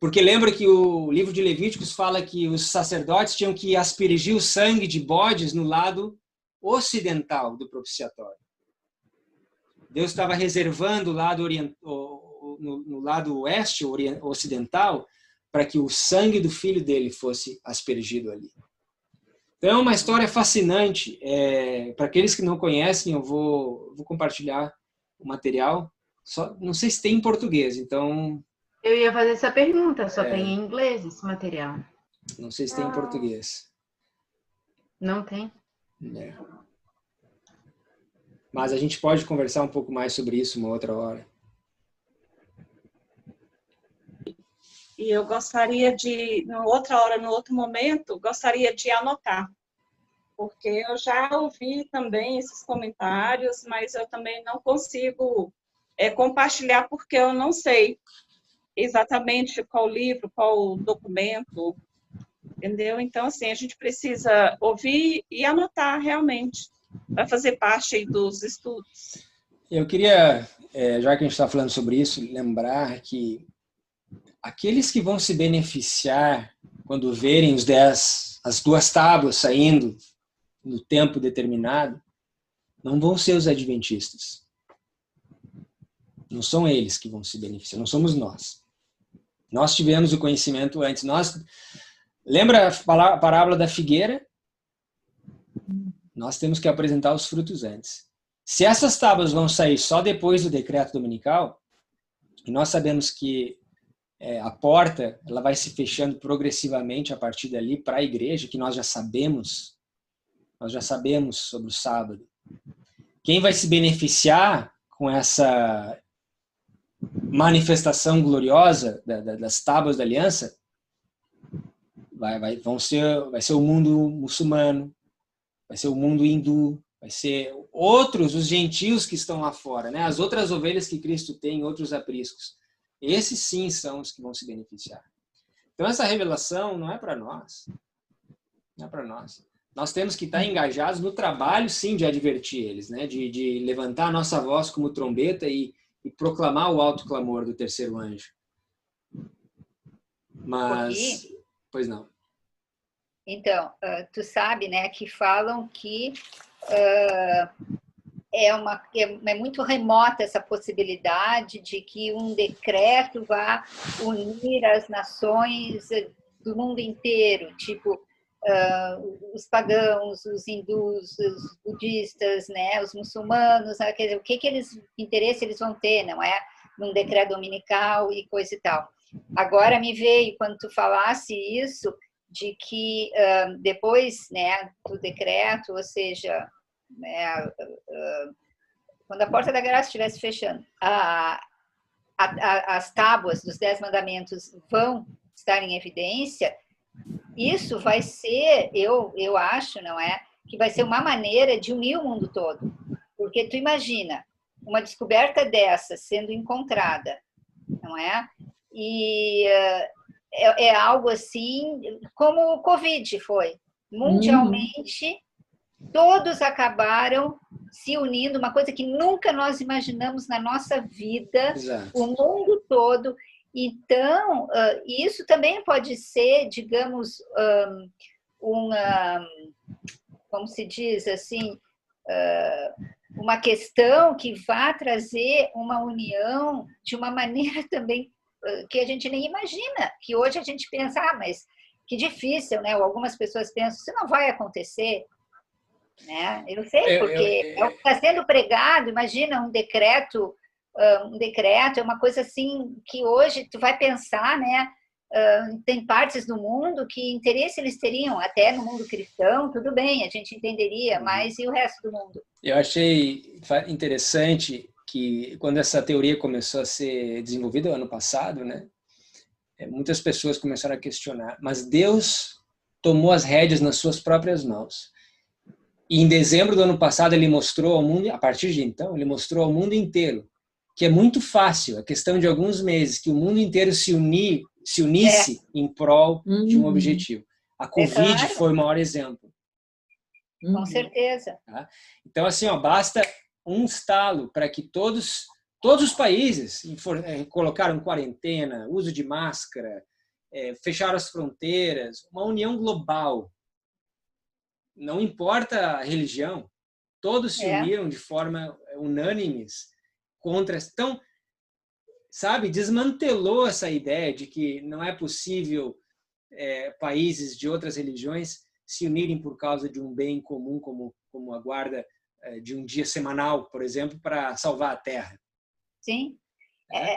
Porque lembra que o livro de Levíticos fala que os sacerdotes tinham que aspergir o sangue de bodes no lado ocidental do propiciatório. Deus estava reservando o lado no lado oeste, ocidental, para que o sangue do filho dele fosse aspergido ali. Então é uma história fascinante. Para aqueles que não conhecem, eu vou compartilhar o material. Só, não sei se tem em português, então...
Eu ia fazer essa pergunta, só tem em inglês esse material.
Não sei se tem em português.
Não tem?
Mas a gente pode conversar um pouco mais sobre isso uma outra hora.
E eu gostaria outra hora, no outro momento, gostaria de anotar. Porque eu já ouvi também esses comentários, mas eu também não consigo compartilhar porque eu não sei exatamente qual livro, qual documento, entendeu? Então, assim, a gente precisa ouvir e anotar realmente, para fazer parte aí dos estudos.
Eu queria, já que a gente está falando sobre isso, lembrar que aqueles que vão se beneficiar quando verem as 2 tábuas saindo no tempo determinado, não vão ser os adventistas. Não são eles que vão se beneficiar, não somos nós. Nós tivemos o conhecimento antes. Lembra a parábola da figueira? Nós temos que apresentar os frutos antes. Se essas tábuas vão sair só depois do decreto dominical, e nós sabemos que a porta ela vai se fechando progressivamente a partir dali para a igreja, que nós já sabemos sobre o sábado. Quem vai se beneficiar com essa manifestação gloriosa das tábuas da aliança vai ser o mundo muçulmano, vai ser o mundo hindu, vai ser os gentios que estão lá fora, né? As outras ovelhas que Cristo tem, outros apriscos. Esses sim são os que vão se beneficiar. Então essa revelação não é para nós. Não é para nós. Nós temos que estar engajados no trabalho, sim, de advertir eles, né? De levantar a nossa voz como trombeta e proclamar o alto clamor do terceiro anjo. Mas, pois não.
Então, tu sabe, né, que falam que é muito remota essa possibilidade de que um decreto vá unir as nações do mundo inteiro, tipo os pagãos, os hindus, os budistas, né, os muçulmanos, né, quer dizer, o que interesse eles vão ter, não é? Num decreto dominical e coisa e tal. Agora me veio, quando tu falasse isso, de que depois, né, do decreto, ou seja, né, quando a porta da graça estivesse fechando, as tábuas dos 10 mandamentos vão estar em evidência. Isso vai ser, eu acho, não é, que vai ser uma maneira de unir o mundo todo. Porque tu imagina, uma descoberta dessa sendo encontrada, não é? E é algo assim, como o Covid foi. Mundialmente, todos acabaram se unindo, uma coisa que nunca nós imaginamos na nossa vida,
Exato.
o mundo todo. Então, isso também pode ser, digamos, como se diz assim, uma questão que vá trazer uma união de uma maneira também que a gente nem imagina, que hoje a gente pensa, mas que difícil, né? Ou algumas pessoas pensam, isso não vai acontecer, né? Eu sei, porque é o que está sendo pregado, imagina um decreto é uma coisa assim que hoje tu vai pensar, né? Tem partes do mundo que interesse eles teriam, até no mundo cristão, tudo bem, a gente entenderia, mas e o resto do mundo?
Eu achei interessante que quando essa teoria começou a ser desenvolvida ano passado, né, muitas pessoas começaram a questionar, mas Deus tomou as rédeas nas suas próprias mãos. E em dezembro do ano passado ele mostrou ao mundo, a partir de então, ele mostrou ao mundo inteiro que é muito fácil, a questão de alguns meses, que o mundo inteiro se unisse em prol de um objetivo. A Covid
claro.
foi o maior exemplo.
Com certeza.
Tá? Então, assim, basta um estalo para que todos os países colocaram quarentena, uso de máscara, fecharam as fronteiras, uma união global. Não importa a religião, todos se uniram de forma unânimes contra. Então, sabe, desmantelou essa ideia de que não é possível países de outras religiões se unirem por causa de um bem comum, como a guarda de um dia semanal, por exemplo, para salvar a Terra.
Sim.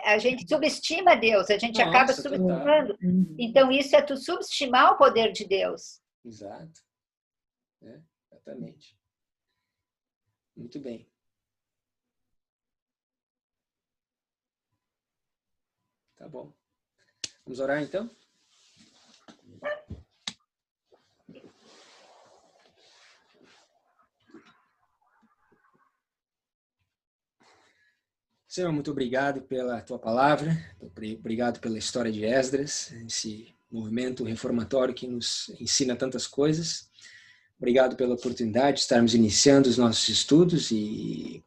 A gente subestima Deus, a gente acaba subestimando. Então, isso é tu subestimar o poder de Deus.
Exato. Exatamente. Muito bem. Tá bom. Vamos orar, então? Senhor, muito obrigado pela tua palavra, obrigado pela história de Esdras, esse movimento reformatório que nos ensina tantas coisas. Obrigado pela oportunidade de estarmos iniciando os nossos estudos e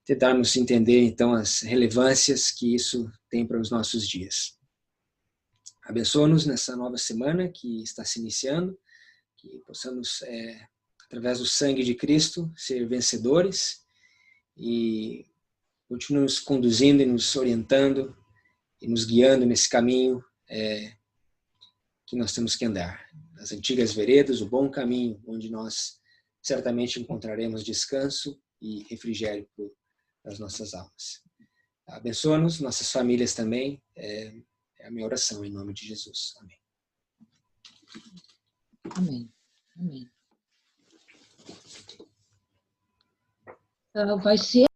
tentarmos entender, então, as relevâncias que isso tem para os nossos dias. Abençoa-nos nessa nova semana que está se iniciando, que possamos, através do sangue de Cristo, ser vencedores e continue nos conduzindo e nos orientando e nos guiando nesse caminho que nós temos que andar. As antigas veredas, o bom caminho, onde nós certamente encontraremos descanso e refrigério para as nossas almas. Abençoa-nos, nossas famílias também. É a minha oração, em nome de Jesus. Amém.
Amém. Amém. Vai ser